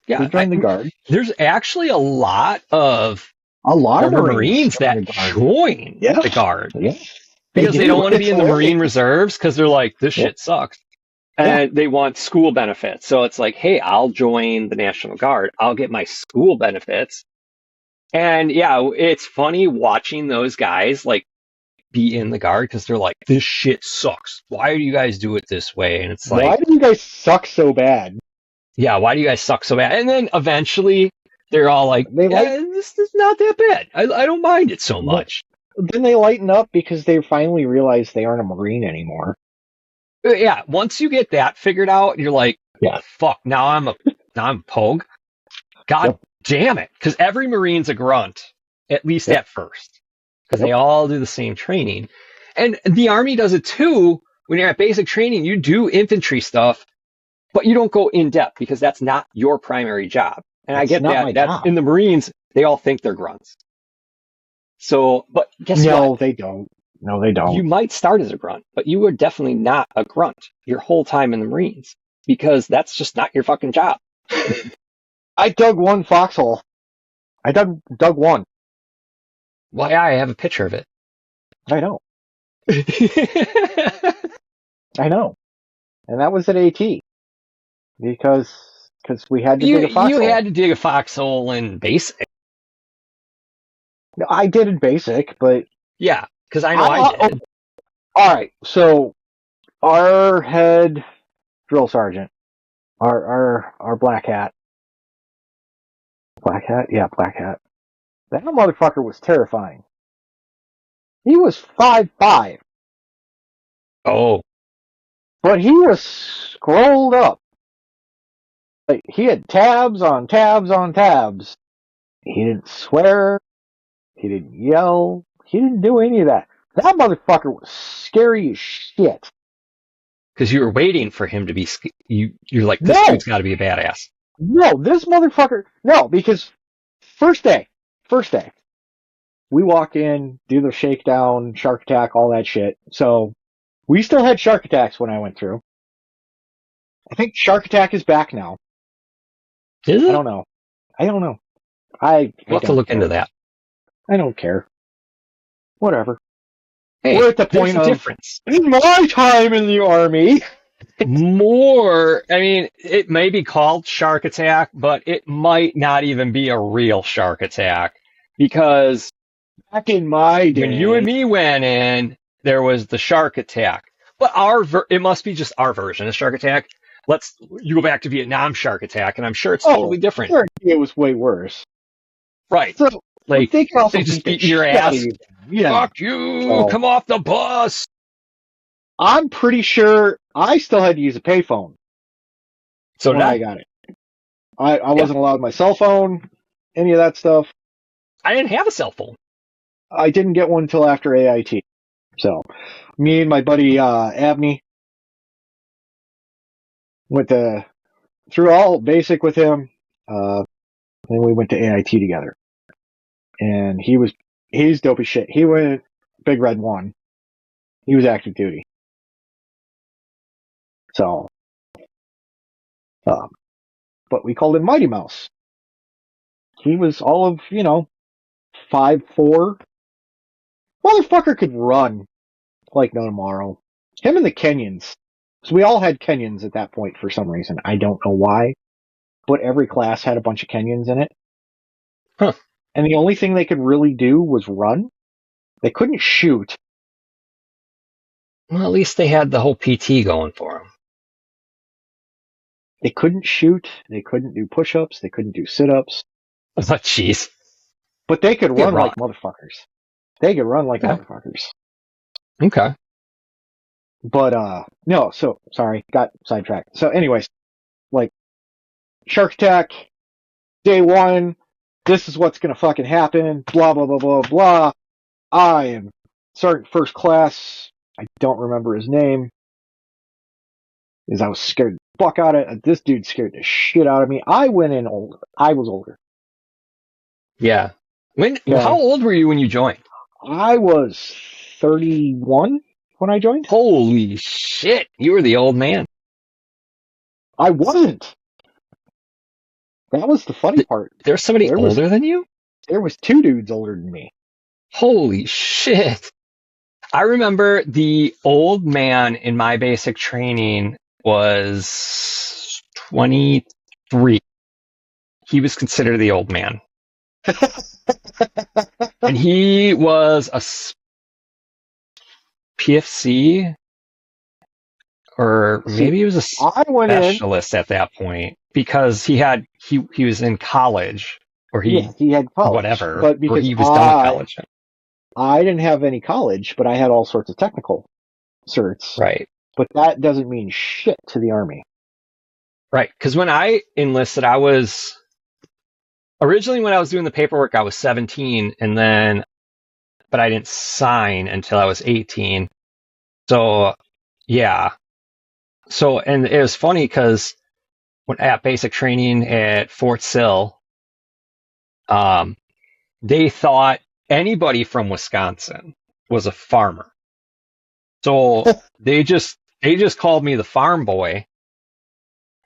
He joined the Guard. There's actually a lot of Marines that join the Guard. Yeah. Because they don't want to be in the Marine Reserves, because they're like, this shit sucks. And they want school benefits. So it's like, hey, I'll join the National Guard. I'll get my school benefits. And yeah, it's funny watching those guys be in the Guard, because they're like, this shit sucks. Why do you guys do it this way? And it's like, why do you guys suck so bad? Yeah, why do you guys suck so bad? And then eventually they're all like, this is not that bad. I don't mind it so much. Then they lighten up because they finally realize they aren't a Marine anymore. Yeah, once you get that figured out, you're like, fuck, now I'm a I'm POG. God damn it. Because every Marine's a grunt, at least at first. Because they all do the same training. And the Army does it too. When you're at basic training, you do infantry stuff, but you don't go in depth because that's not your primary job. And I get that. That in the Marines, they all think they're grunts. So, but guess what? No, they don't. No, they don't. You might start as a grunt, but you were definitely not a grunt your whole time in the Marines because that's just not your fucking job. I dug one foxhole. I dug one. Well, yeah, I have a picture of it. I know. I know. And that was at AT. Because we had to dig a foxhole. You had to dig a foxhole in basic. I did in basic, but... Yeah, because I know I did. All right, so our head drill sergeant, our black hat. Black hat? Yeah, black hat. That motherfucker was terrifying. He was 5'5". Oh. But he was scrolled up. Like, he had tabs on tabs on tabs. He didn't swear. He didn't yell. He didn't do any of that. That motherfucker was scary as shit. Because you were waiting for him to be... You're like, this dude's got to be a badass. No, this motherfucker... No, because first day, we walk in, do the shakedown, shark attack, all that shit. So, we still had shark attacks when I went through. I think shark attack is back now. Is it? I don't know. We'll have to look into that. I don't care. Whatever. Hey, we're at the point of difference. In my time in the Army. I mean, it may be called shark attack, but it might not even be a real shark attack. Because back in my day, when you and me went in, there was the shark attack. But it must be just our version of shark attack. You go back to Vietnam shark attack, and I'm sure it's totally different. Sure, it was way worse. Right. So, like, they just beat your ass. Yeah. Fuck you! Come off the bus! I'm pretty sure I still had to use a payphone. So when I got it. I wasn't allowed my cell phone, any of that stuff. I didn't have a cell phone. I didn't get one until after AIT. So, me and my buddy Abney went through all basic with him. Then we went to AIT together. And he's dope as shit. He went Big Red 1. He was active duty. So, but we called him Mighty Mouse. He was all of, 5'4". Motherfucker could run like no tomorrow. Him and the Kenyans. So we all had Kenyans at that point for some reason. I don't know why. But every class had a bunch of Kenyans in it. Huh. And the only thing they could really do was run. They couldn't shoot. Well, at least they had the whole PT going for them. They couldn't shoot. They couldn't do push-ups. They couldn't do sit-ups. Oh, jeez. But they could run like motherfuckers. They could run like motherfuckers. Okay. But, no, so, sorry, got sidetracked. So anyways, like, shark attack, day 1, this is what's gonna fucking happen, blah, blah, blah, blah, blah. I am Sergeant First Class. I don't remember his name. Because I was scared the fuck out of it. This dude scared the shit out of me. I went in older. I was older. Yeah. How old were you when you joined? I was 31 when I joined. Holy shit. You were the old man. I wasn't. That was the funny part. There's somebody older than you? There was 2 dudes older than me. Holy shit. I remember the old man in my basic training was 23. He was considered the old man. And he was a PFC, or maybe he was a specialist at that point, because he was in college, or he had college, whatever, but because or he was done with college. I didn't have any college, but I had all sorts of technical certs. Right. But that doesn't mean shit to the Army. Right. Because when I enlisted, originally when I was doing the paperwork, I was 17, but I didn't sign until I was 18. So, yeah. So, and it was funny because when at basic training at Fort Sill, um, they thought anybody from Wisconsin was a farmer. So they just called me the farm boy,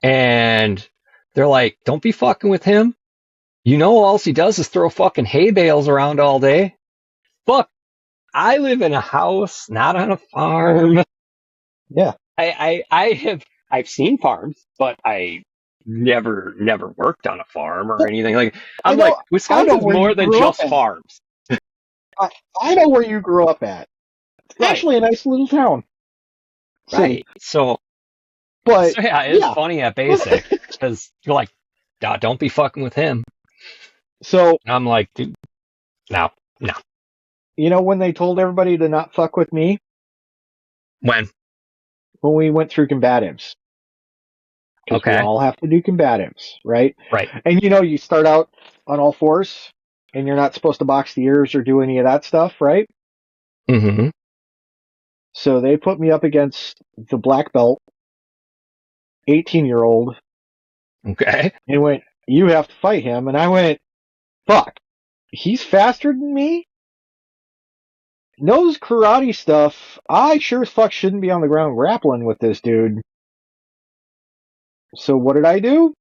and they're like, "Don't be fucking with him. You know, all he does is throw fucking hay bales around all day." Fuck, I live in a house, not on a farm. Yeah. I've seen farms, but I never worked on a farm or anything. Like, I'm like, I know Wisconsin's where you more than grew up just at. farms. I know where you grew up at. It's Right. actually a nice little town. City. Right. So But yeah, it's yeah. funny at basic because you're like, Don't be fucking with him." So, And I'm like, dude, no, no. you know when they told everybody to not fuck with me? When? When we went through combatives. Because we Okay. all have to do combatives, right? Right. And you start out on all fours, and you're not supposed to box the ears or do any of that stuff, right? Mm-hmm. So they put me up against the black belt, 18-year-old, Okay. and went, "You have to fight him." And I went, "Fuck, he's faster than me? Knows karate stuff. I sure as fuck shouldn't be on the ground grappling with this dude." So what did I do?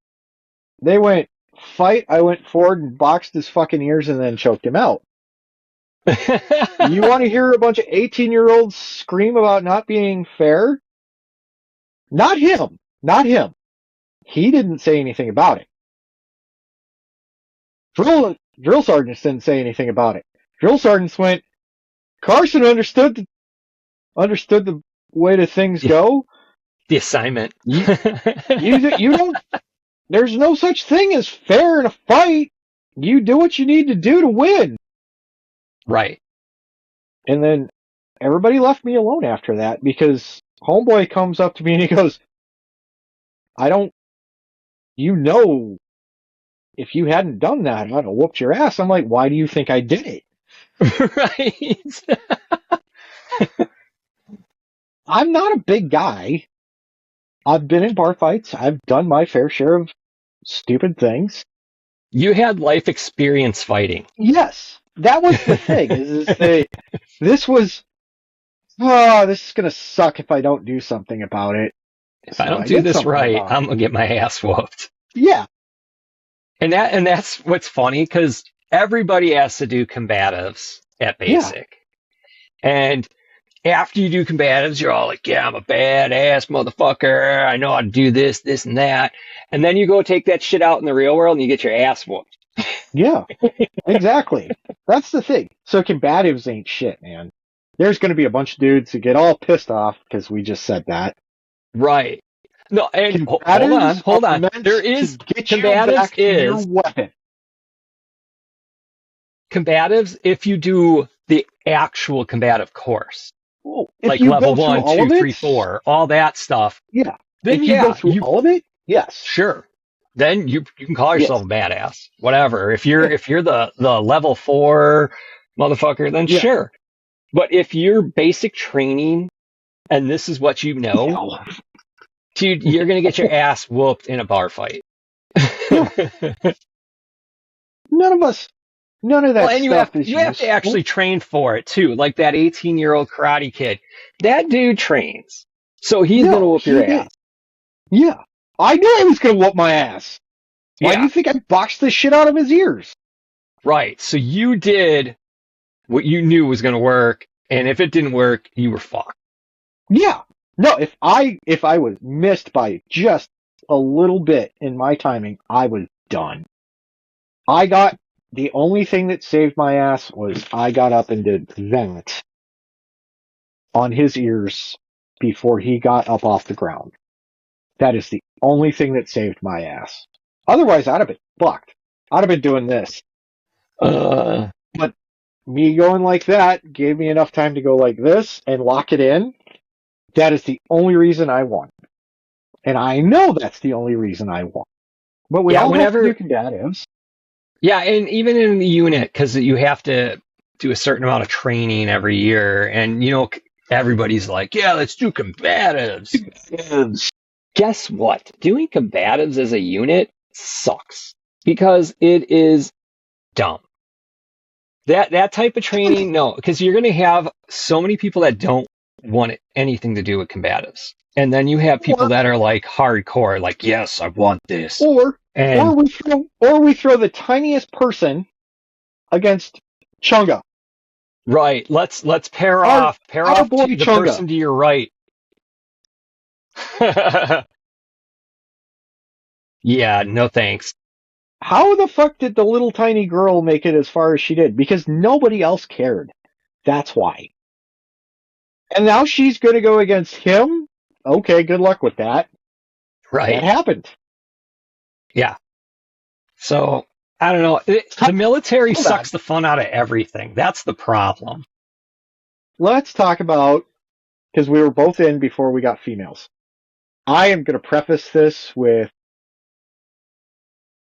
They went, "Fight." I went forward and boxed his fucking ears and then choked him out. You want to hear a bunch of 18-year-olds scream about not being fair? Not him. Not him. He didn't say anything about it. Drill sergeants didn't say anything about it. Drill sergeants went, "Carson understood the way the things go. The assignment. You don't. There's no such thing as fair in a fight. You do what you need to do to win." Right. And then everybody left me alone after that because homeboy comes up to me and he goes, "I don't. You know, if you hadn't done that, I'd have whooped your ass." I'm like, "Why do you think I did it?" Right. I'm not a big guy. I've been in bar fights. I've done my fair share of stupid things. You had life experience fighting. Yes, that was the thing. This was, this is going to suck if I don't do something about it. If I So don't I do did this something right, about I'm it. gonna get my ass whooped. Yeah. And that's what's funny because everybody has to do combatives at Yeah. basic. And after you do combatives, you're all like, "Yeah, I'm a badass motherfucker. I know how to do this, this, and that." And then you go take that shit out in the real world and you get your ass whooped. Yeah. Exactly. That's the thing. So combatives ain't shit, man. There's going to be a bunch of dudes who get all pissed off because we just said that. Right. No, and Combatives hold are on. meant There to is get you combatives back to your weapon. Combatives if you do the actual combative course. Well, if Like you level go through 1, all 2, of 3, it, 4, all that stuff. yeah. Then If you go yeah, through all of it, yes. sure. Then you can call Yes. yourself a badass. Whatever. If Yeah. you're the level 4 motherfucker, then Yeah. sure. But if you're basic training and this is what you know, No. dude, you're gonna get your ass whooped in a bar fight. Yeah. None of that Well, and stuff is you have to useful. actually train for it too. Like that 18-year-old karate kid. That dude trains. So he's gonna No, whoop your he ass. did. Yeah. I knew he was going to whoop my ass. Why do Yeah, you think I boxed the shit out of his ears? right. So you did what you knew was gonna work, and if it didn't work, you were fucked. Yeah. No, if I was missed by just a little bit in my timing, I was done. The only thing that saved my ass was I got up and did that on his ears before he got up off the ground. That is the only thing that saved my ass. Otherwise, I'd have been fucked. I'd have been doing this. But me going like that gave me enough time to go like this and lock it in. That is the only reason I won. And I know that's the only reason I want. But we all have to do combatives. Yeah, and even in the unit, because you have to do a certain amount of training every year, and everybody's like, yeah, let's do combatives. Guess what? Doing combatives as a unit sucks because it is dumb. That type of training, no, because you're going to have so many people that don't want anything to do with combatives. And then you have people that are like hardcore, like, yes, I want this. Or we throw the tiniest person against Chunga. Right. Let's pair off to the Chunga. person to your right. Yeah, no thanks. How the fuck did the little tiny girl make it as far as she did? Because nobody else cared. That's why. And now she's going to go against him? Okay, good luck with that. Right. That happened. Yeah. So, I don't know. The military sucks the fun out of everything. That's the problem. Let's talk about, because we were both in before we got females. I am going to preface this with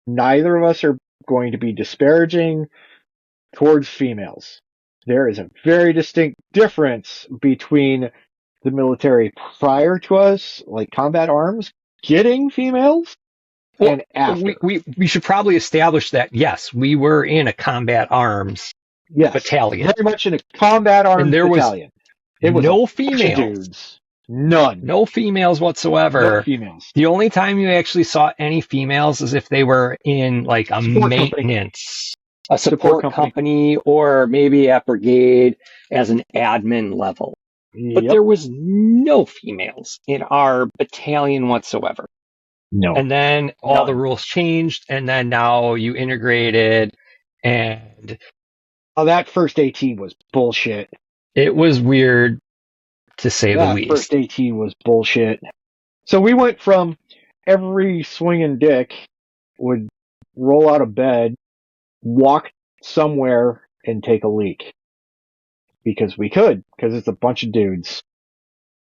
neither of us are going to be disparaging towards females. There is a very distinct difference between the military prior to us, like combat arms, getting females, and after. We should probably establish that, yes, we were in a combat arms battalion. Very much in a combat arms and there battalion. It was no females. Dudes. None. No females whatsoever. No females. The only time you actually saw any females is if they were in like a maintenance, a support company, or maybe at brigade as an admin level. But there was no females in our battalion whatsoever. No. And then all the rules changed, and then now you integrated, and that first AT was bullshit. It was weird, to say the least. That first AT was bullshit. So we went from every swinging dick would roll out of bed, walk somewhere, and take a leak. Because we could, because it's a bunch of dudes.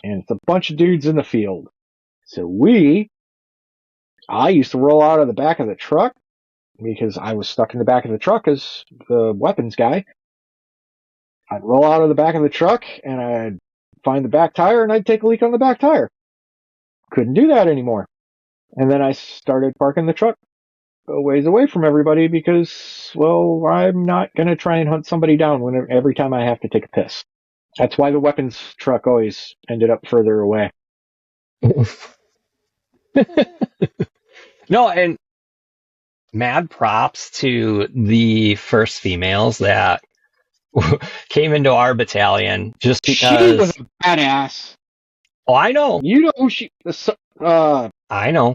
And it's a bunch of dudes in the field. So I used to roll out of the back of the truck, because I was stuck in the back of the truck as the weapons guy. I'd roll out of the back of the truck, and I'd find the back tire, and I'd take a leak on the back tire. Couldn't do that anymore. And then I started parking the truck a ways away from everybody because, well, I'm not going to try and hunt somebody down every time I have to take a piss. That's why the weapons truck always ended up further away. No, and mad props to the first females that came into our battalion just because she was a badass. Oh, I know. You know who she? I know.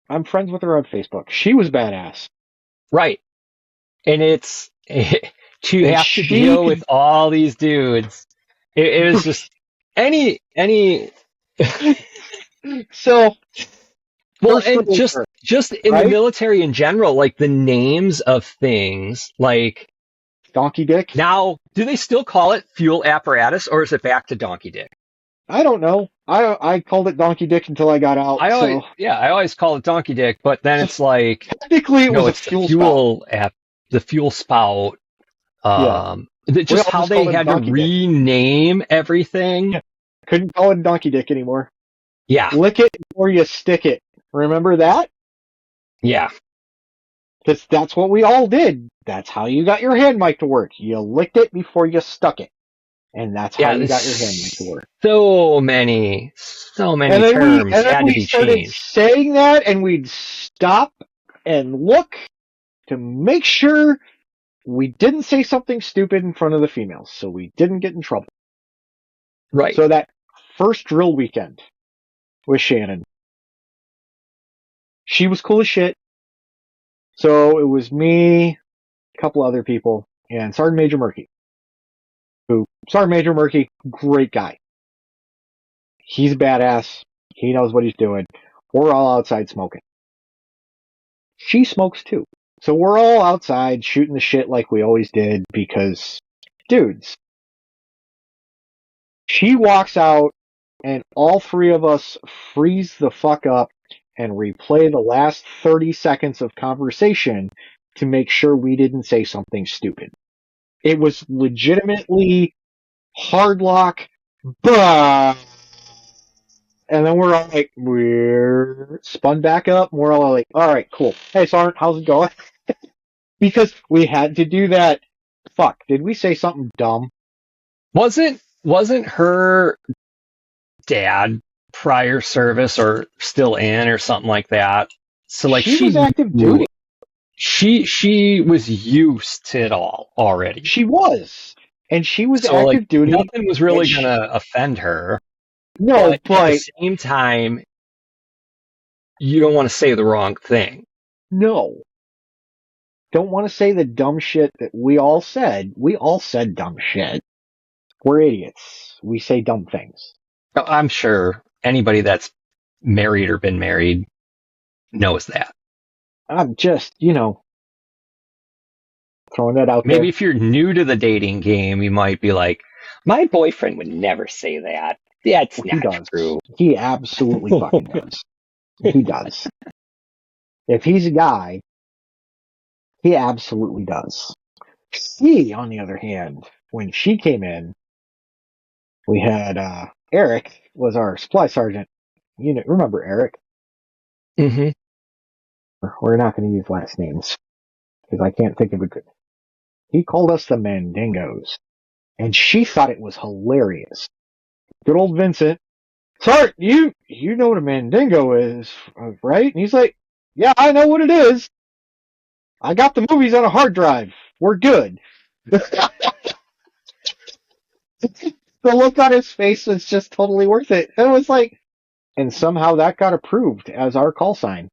I'm friends with her on Facebook. She was badass. Right, and it's to have to deal with all these dudes. It was just any. So. Well, and just in the military in general, like the names of things, like Donkey Dick. Now, do they still call it fuel apparatus, or is it back to Donkey Dick? I don't know. I called it Donkey Dick until I got out. I always call it Donkey Dick, but then it's like technically it was a fuel spout. The fuel spout. Just how they had to rename everything. Yeah. Couldn't call it Donkey Dick anymore. Yeah. Lick it before you stick it. Remember that? Yeah. Because that's what we all did. That's how you got your hand mic to work. You licked it before you stuck it. And that's how you got your hand mic to work. So many terms had to be changed. Saying that, and we'd stop and look to make sure we didn't say something stupid in front of the females, so we didn't get in trouble. Right. So that first drill weekend with Shannon, she was cool as shit. So it was me, a couple other people, and Sergeant Major Murky. Sergeant Major Murky, great guy. He's badass. He knows what he's doing. We're all outside smoking. She smokes too. So we're all outside shooting the shit like we always did because, dudes. She walks out and all three of us freeze the fuck up and replay the last 30 seconds of conversation to make sure we didn't say something stupid. It was legitimately hard lock, but... And then we're all like, we're spun back up. We're all like, all right, cool. Hey, Sarn, how's it going? Because we had to do that. Fuck, did we say something dumb? Wasn't her dad prior service or still in or something like that? So like she was active duty. She was used to it all already. She was. And she was active like, duty. Nothing was really going to offend her. No, but at the same time, you don't want to say the wrong thing. No. Don't want to say the dumb shit that we all said. We all said dumb shit. We're idiots. We say dumb things. I'm sure anybody that's married or been married knows that. I'm just, throwing that out there. Maybe if you're new to the dating game, you might be like, my boyfriend would never say that. That's not true. He absolutely fucking does. He does. If he's a guy, he absolutely does. She, on the other hand, when she came in, we had Eric was our supply sergeant. Remember Eric? Mm-hmm. We're not going to use last names because I can't think of a good. He called us the Mandingos, and she thought it was hilarious. Good old Vincent. Sorry, you know what a Mandingo is, right? And he's like, yeah, I know what it is. I got the movies on a hard drive. We're good. The look on his face was just totally worth it. And it was like, and somehow that got approved as our call sign.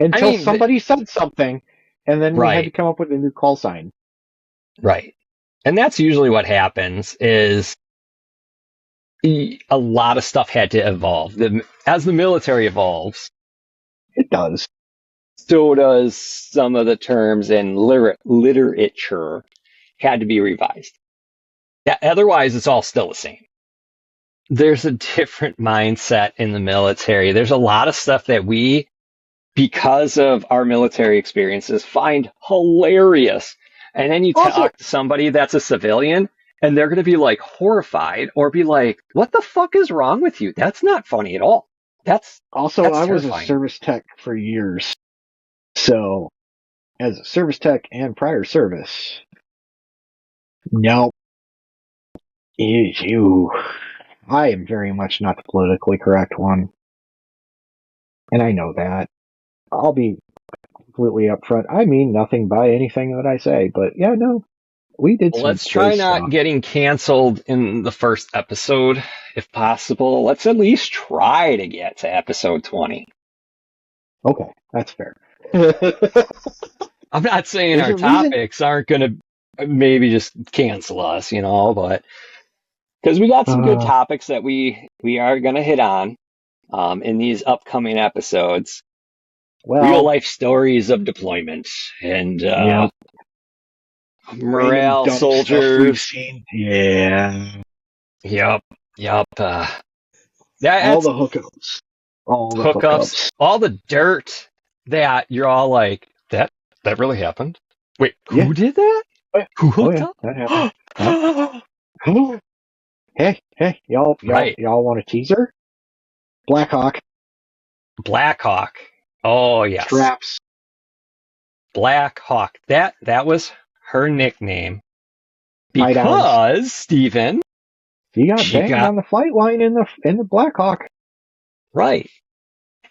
Until somebody said something, and then we had to come up with a new call sign. Right. And that's usually what happens is a lot of stuff had to evolve. As the military evolves. It does. So does some of the terms in literature had to be revised. Otherwise, it's all still the same. There's a different mindset in the military. There's a lot of stuff that we, because of our military experiences, find hilarious. And then you talk to somebody that's a civilian, and they're going to be like horrified or be like, what the fuck is wrong with you? That's not funny at all. I was a service tech for years. So, as a service tech and prior service, no. I am very much not the politically correct one. And I know that. I'll be completely upfront. I mean nothing by anything that I say, but yeah, no. We did some Let's try not getting canceled in the first episode, if possible. Let's at least try to get to episode 20. Okay, that's fair. I'm not saying our topics aren't going to maybe just cancel us, but because we got some good topics that we are going to hit on in these upcoming episodes. Real life stories of deployment and morale soldiers. Yeah. Yep. All the hookups. All the dirt that you're all like, that really happened? Wait, who did that? Who hooked up? That happened. Hey, y'all want a teaser? Blackhawk. Oh, yes. Straps. Blackhawk. That was her nickname. Because, Stephen, she got banged on the flight line in the Blackhawk. Right.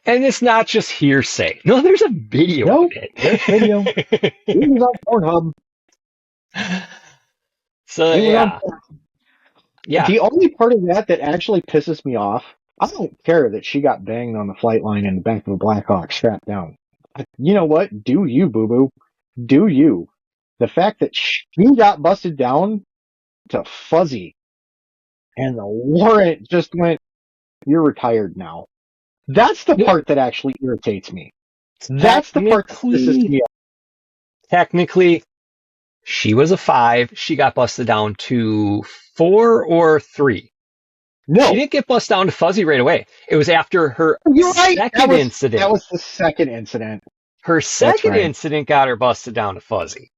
And it's not just hearsay. No, there's a video of it. There's video. It was on Pornhub. So, yeah. Yeah. The only part of that actually pisses me off, I don't care that she got banged on the flight line in the back of a Blackhawk strapped down. You know what? Do you, boo-boo. Do you. The fact that she got busted down to fuzzy and the warrant just went, you're retired now. That's the part that actually irritates me. That's the part that pisses me off. Technically, she was a 5. She got busted down to 4 or 3. She didn't get bust down to fuzzy right away. It was after her second incident. That was the second incident. Her second incident got her busted down to fuzzy.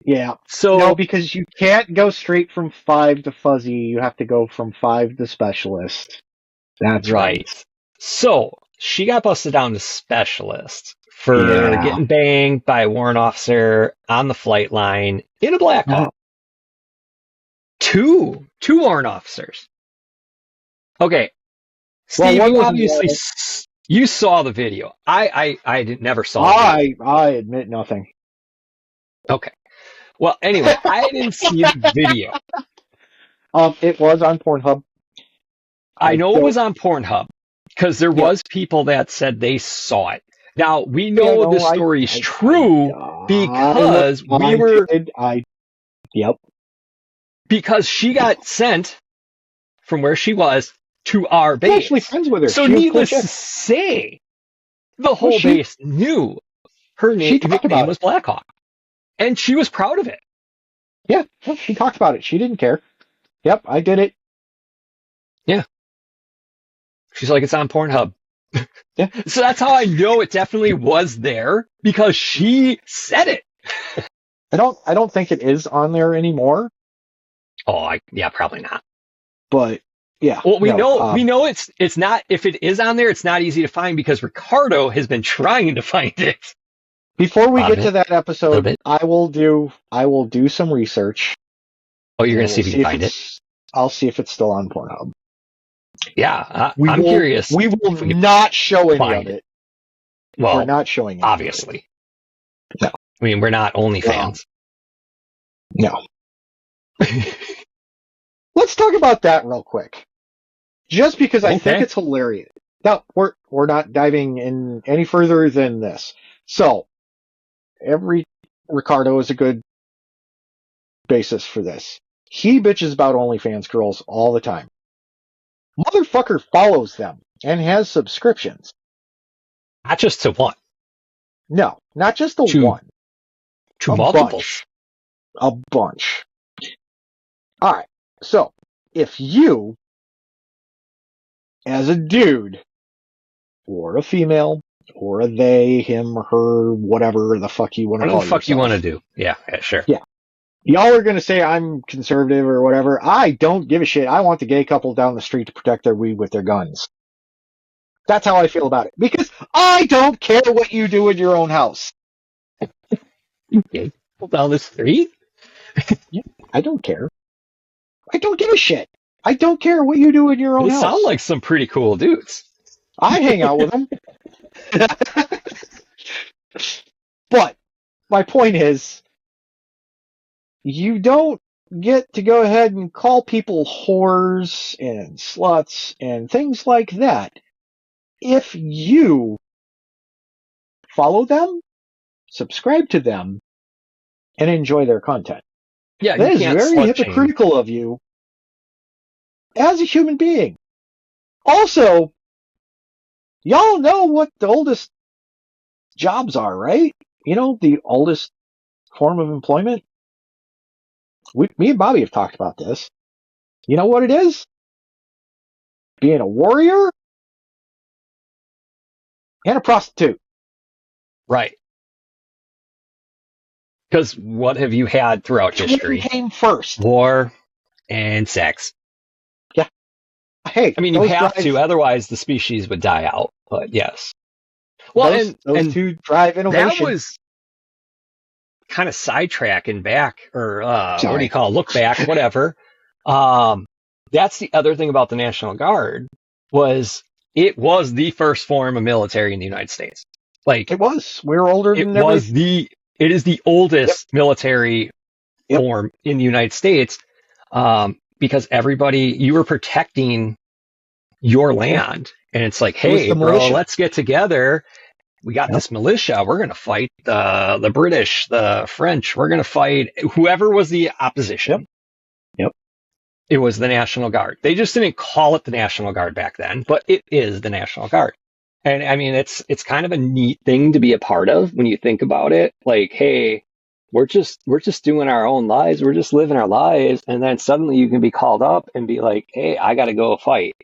Yeah. So no, because you can't go straight from 5 to fuzzy. You have to go from 5 to specialist. That's right. So she got busted down to specialist for getting banged by a warrant officer on the flight line in a Blackhawk. Two warrant officers. Okay. Steve, you obviously you saw the video. I never saw it. I admit nothing. Okay. Well, anyway, I didn't see the video. It was on Pornhub. I know it was on Pornhub because there was people that said they saw it. Now, we know this story is true because we were... Yep. Because she got sent from where she was to our base. We're actually friends with her. So needless to say, the whole base knew her nickname was Blackhawk. And she was proud of it. Yeah, she talked about it. She didn't care. Yep, I did it. Yeah. She's like, it's on Pornhub. Yeah. So that's how I know it definitely was there, because she said it. I don't think it is on there anymore. Oh, yeah, probably not. But yeah. Well, we know it's not. If it is on there, it's not easy to find because Ricardo has been trying to find it. Before we get to that episode, I will do some research. Oh, you're going to see if you can find it? I'll see if it's still on Pornhub. Yeah, I'm curious. We will not show any of it. Well, we're not showing it. Obviously. No. I mean, we're not OnlyFans. No. Let's talk about that real quick. Just because I think it's hilarious. No, we're not diving in any further than this. So, Ricardo is a good basis for this. He bitches about OnlyFans girls all the time. Motherfucker follows them and has subscriptions. Not just to one. No, not just the one. To multiples. A bunch. Alright, so, if you, as a dude, or a female, or a they, him, her, whatever the fuck you want to call Whatever the fuck you want to do. Yeah, sure. Yeah. Y'all are going to say I'm conservative or whatever. I don't give a shit. I want the gay couple down the street to protect their weed with their guns. That's how I feel about it. Because I don't care what you do in your own house. Gay couple down the street? Yeah, I don't care. I don't give a shit. I don't care what you do in your own house. They sound like some pretty cool dudes. I hang out with them. But my point is, you don't get to go ahead and call people whores and sluts and things like that if you follow them, subscribe to them, and enjoy their content. Yeah, that is very hypocritical of you as a human being. Also, y'all know what the oldest jobs are, right? You know, the oldest form of employment? Me and Bobby have talked about this. You know what it is? Being a warrior and a prostitute. Right. Because what have you had throughout history? What came first? War and sex. Yeah. Hey, I mean, you have to, otherwise the species would die out. But yes. Well, those two drive innovation. That was kind of sidetracking back, or what do you call it? Look back, whatever. That's the other thing about the National Guard it was the first form of military in the United States. Like it was. We're older than it is the oldest military form in the United States, because you were protecting your land, and it's like, hey, bro, let's get together. We got this militia. We're going to fight the British, the French. We're going to fight whoever was the opposition. Yep. It was the National Guard. They just didn't call it the National Guard back then, but it is the National Guard. And I mean, it's kind of a neat thing to be a part of when you think about it. Like, hey, we're just doing our own lives. We're just living our lives. And then suddenly you can be called up and be like, hey, I got to go fight,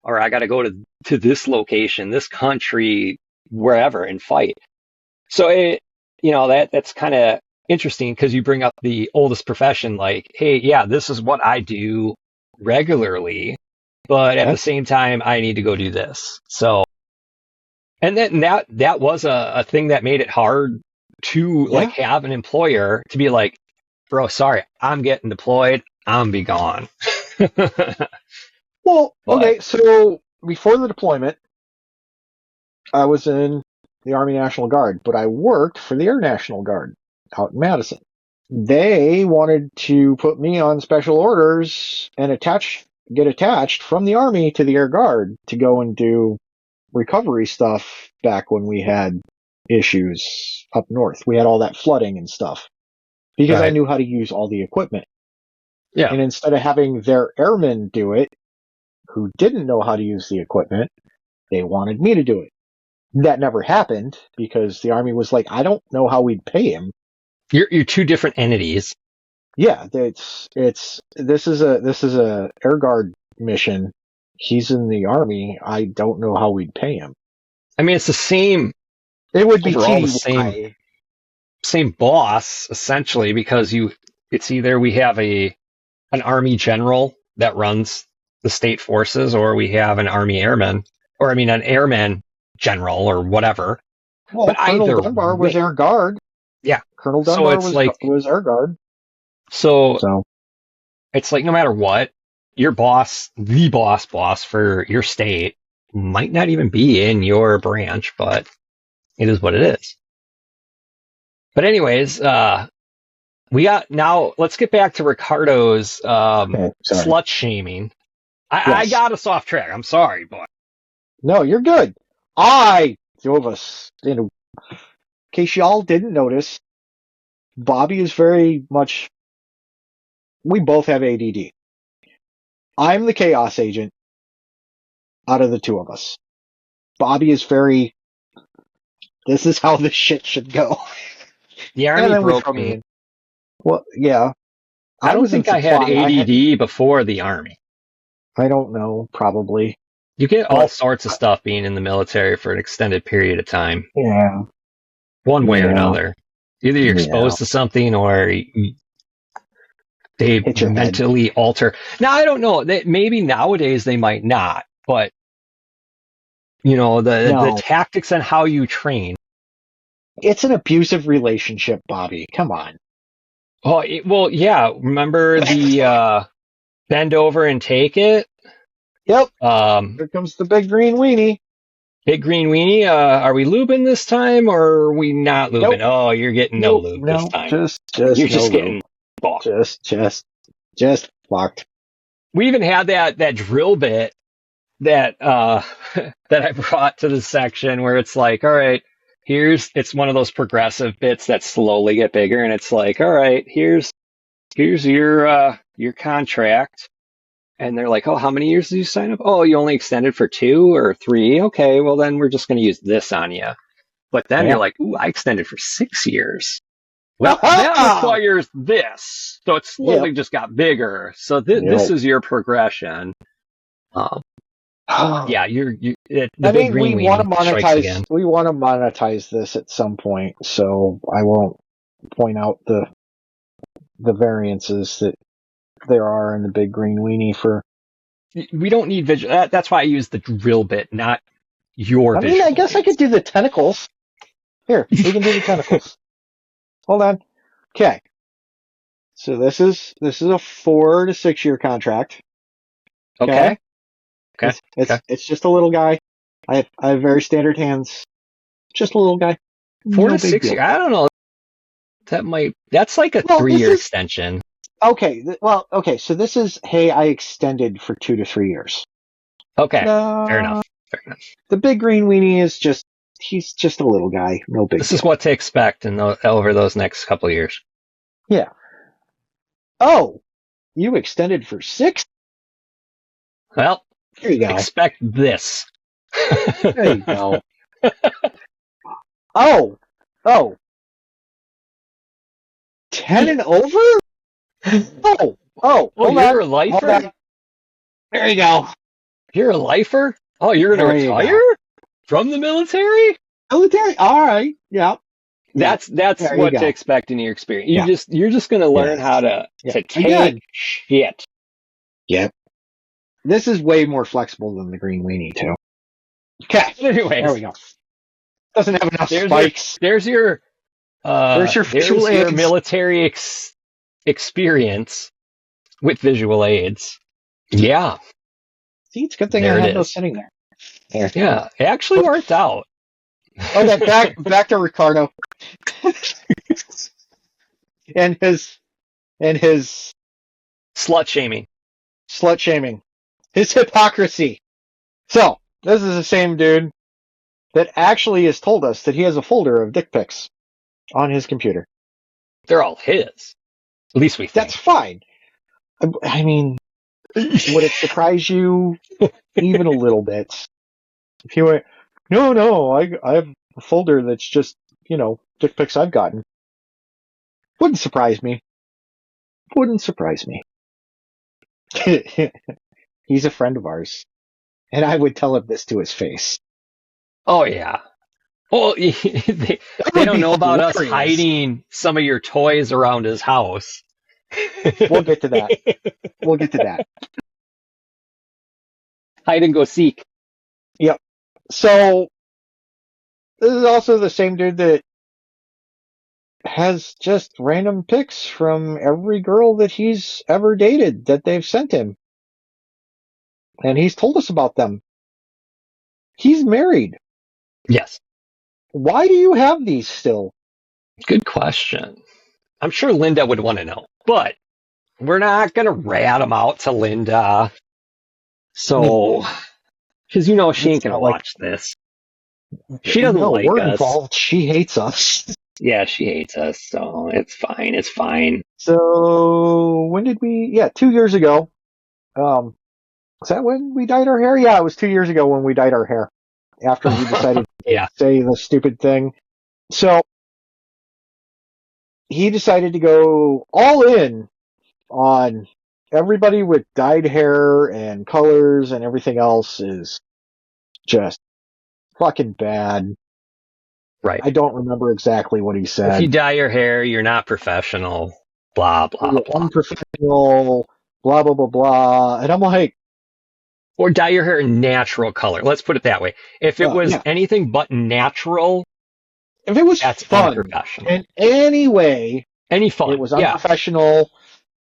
or I got to go to this location, this country, wherever, and fight. So that's kind of interesting because you bring up the oldest profession, like, hey, yeah, this is what I do regularly, but at the same time, I need to go do this. So, and then that was a thing that made it hard to like have an employer to be like, bro, sorry, I'm getting deployed. I'm be gone. Well, okay, so before the deployment, I was in the Army National Guard, but I worked for the Air National Guard out in Madison. They wanted to put me on special orders and get attached from the Army to the Air Guard to go and do recovery stuff back when we had issues up north. We had all that flooding and stuff because I knew how to use all the equipment. Yeah. And instead of having their airmen do it, who didn't know how to use the equipment, they wanted me to do it. That never happened because the Army was like, I don't know how we'd pay him. You're two different entities. Yeah, this is a Air Guard mission. He's in the Army. I don't know how we'd pay him. I mean, it's the same. It would be overall the same boss essentially, because it's either we have an Army general that runs the state forces, or we have an Army airman, or I mean an airman general or whatever. Well, but Colonel Dunbar was Air Guard. Yeah, Colonel Dunbar was Air Guard. So it's like no matter what, your boss, the boss for your state, might not even be in your branch, but it is what it is. But anyways, let's get back to Ricardo's slut shaming. I got us off track. I'm sorry, but no, you're good. In case y'all didn't notice, Bobby is very much. We both have ADD. I'm the chaos agent out of the two of us. Bobby is very. This is how this shit should go. The Army broke me. Well, yeah. I don't think I had ADD before the Army. I don't know, probably. You get all sorts of stuff being in the military for an extended period of time. Yeah. One way or another. Either you're exposed to something or they mentally alter. Now, I don't know. Maybe nowadays they might not, but the tactics and how you train. It's an abusive relationship, Bobby. Come on. Oh, well, yeah. Remember the bend over and take it? Yep. Here comes the big green weenie. Big green weenie. Are we lubing this time, or are we not lubing? Nope. Oh, you're getting no lube this time. You're just getting balked. Just fucked. We even had that drill bit that that I brought to the section where it's like, all right, it's one of those progressive bits that slowly get bigger, and it's like, all right, here's your contract. And they're like, oh, how many years did you sign up? Oh, you only extended for 2 or 3. Okay, well, then we're just going to use this on you. But then you're like, ooh, I extended for 6 years. Well, that requires this. So it slowly just got bigger. So this is your progression. Yeah, we want to monetize. We want to monetize this at some point. So I won't point out the variances that there are in the big green weenie for. We don't need visual. That's why I use the drill bit, not your. I mean, I guess I could do the tentacles. Here, we can do the tentacles. Hold on. Okay. So this is a 4 to 6 year contract. Okay. It's just a little guy. I have very standard hands. Just a little guy. 4 to 6 years. I don't know. That's like a 3-year extension. Okay, so this is, hey, I extended for 2 to 3 years. Okay, fair enough. The big green weenie he's just a little guy, no big This is what to expect over those next couple of years. Yeah. Oh, you extended for 6? Well, there you go. Expect this. There you go. Oh. 10 and over? Oh, you're a lifer? There you go. You're a lifer? Oh, you're going to retire from the military? Military? All right. Yeah. That's what to expect in your experience. You're just going to learn how to take shit. Yep. This is way more flexible than the green weenie too. Okay. Anyways, there we go. Doesn't have enough spikes. There's your military experience with visual aids. Yeah. See, it's a good thing I have those sitting there. Yeah, it actually worked out. Oh, that back to Ricardo and his slut shaming, his hypocrisy. So this is the same dude that actually has told us that he has a folder of dick pics on his computer. They're all his. At least we think. That's fine. I mean, would it surprise you even a little bit if you went, no, I have a folder that's just, dick pics I've gotten. Wouldn't surprise me. He's a friend of ours. And I would tell him this to his face. Oh, yeah. Well, they don't know about us hiding some of your toys around his house. We'll get to that. Hide and go seek. Yep. So, this is also the same dude that has just random pics from every girl that he's ever dated that they've sent him. And he's told us about them. He's married. Yes. Why do you have these still? Good question. I'm sure Linda would want to know, but we're not going to rat them out to Linda. So, because she ain't going to watch this. She doesn't like we're us. Involved. She hates us. Yeah, she hates us, so it's fine. It's fine. So, when did we... Yeah, 2 years ago. Was that when we dyed our hair? Yeah, it was 2 years ago when we dyed our hair. After we decided to say the stupid thing. So, he decided to go all in on everybody with dyed hair and colors and everything else is just fucking bad. Right. I don't remember exactly what he said. If you dye your hair, you're not professional. Blah, blah, blah. Unprofessional, blah, blah, blah, blah. And I'm like... Or dye your hair in natural color. Let's put it that way. If it was anything but natural... If it was that's fun unprofessional. in any way... Any fun. It was unprofessional,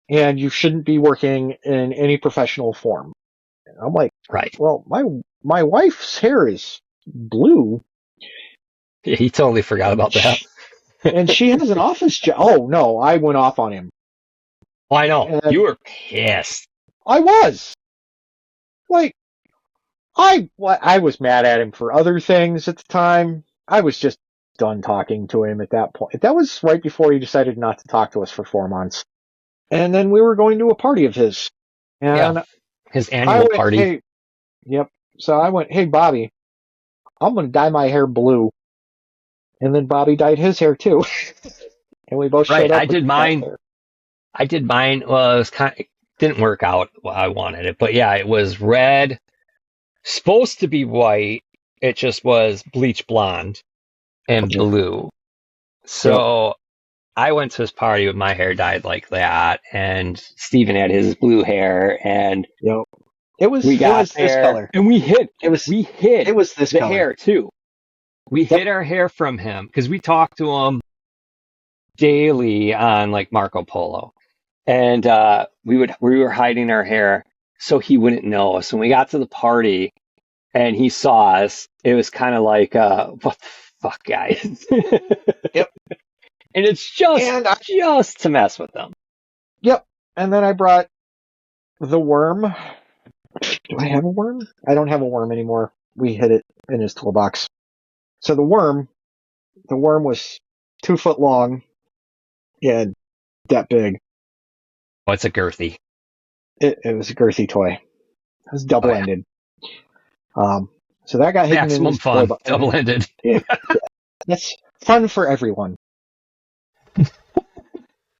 and you shouldn't be working in any professional form. And I'm like, right. Well, my wife's hair is blue. Yeah, he totally forgot about that. And she has an office job. Oh, no, I went off on him. Oh, I know. And you were pissed. I was. Like, I was mad at him for other things at the time. I was just done talking to him at that point. That was right before he decided not to talk to us for 4 months. And then we were going to a party of his. And his annual party. Hey, yep. So I went, hey, Bobby, I'm going to dye my hair blue. And then Bobby dyed his hair too. And we both showed up. I did mine. Well, it didn't work out what I wanted it. But yeah, it was red. Supposed to be white. It just was bleach blonde and blue. So I went to his party with my hair dyed like that, and Steven had his blue hair, and it was this color, and we hid this color. hair too. We hid our hair from him because we talked to him daily on like Marco Polo, and we were hiding our hair so he wouldn't know us. When we got to the party and he saw us, it was kind of like, what the fuck, guys? Yep. And it's just to mess with them. Yep. And then I brought the worm. Do I have a worm? I don't have a worm anymore. We hid it in his toolbox. So the worm was 2 foot long and that big. Oh, it's a girthy. It was a girthy toy. It was double-ended. So that got hidden in his fun. Double-ended. Yeah. That's fun for everyone.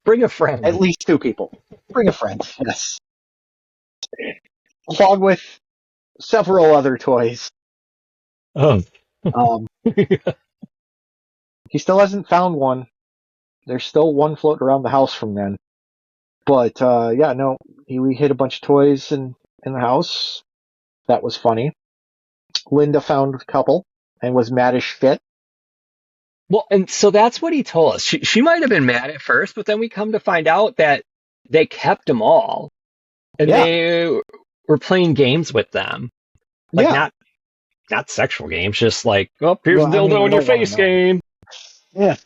Bring a friend. At least 2 people. Bring a friend. Yes. Along with several other toys. Oh. He still hasn't found one. There's still one floating around the house from then. But, we hid a bunch of toys in the house. That was funny. Linda found a couple and was mad as shit. Well, and so that's what he told us. She might have been mad at first, but then we come to find out that they kept them all. And they were playing games with them. Like, not sexual games, just like, oh, here's a dildo in your face game. Yeah.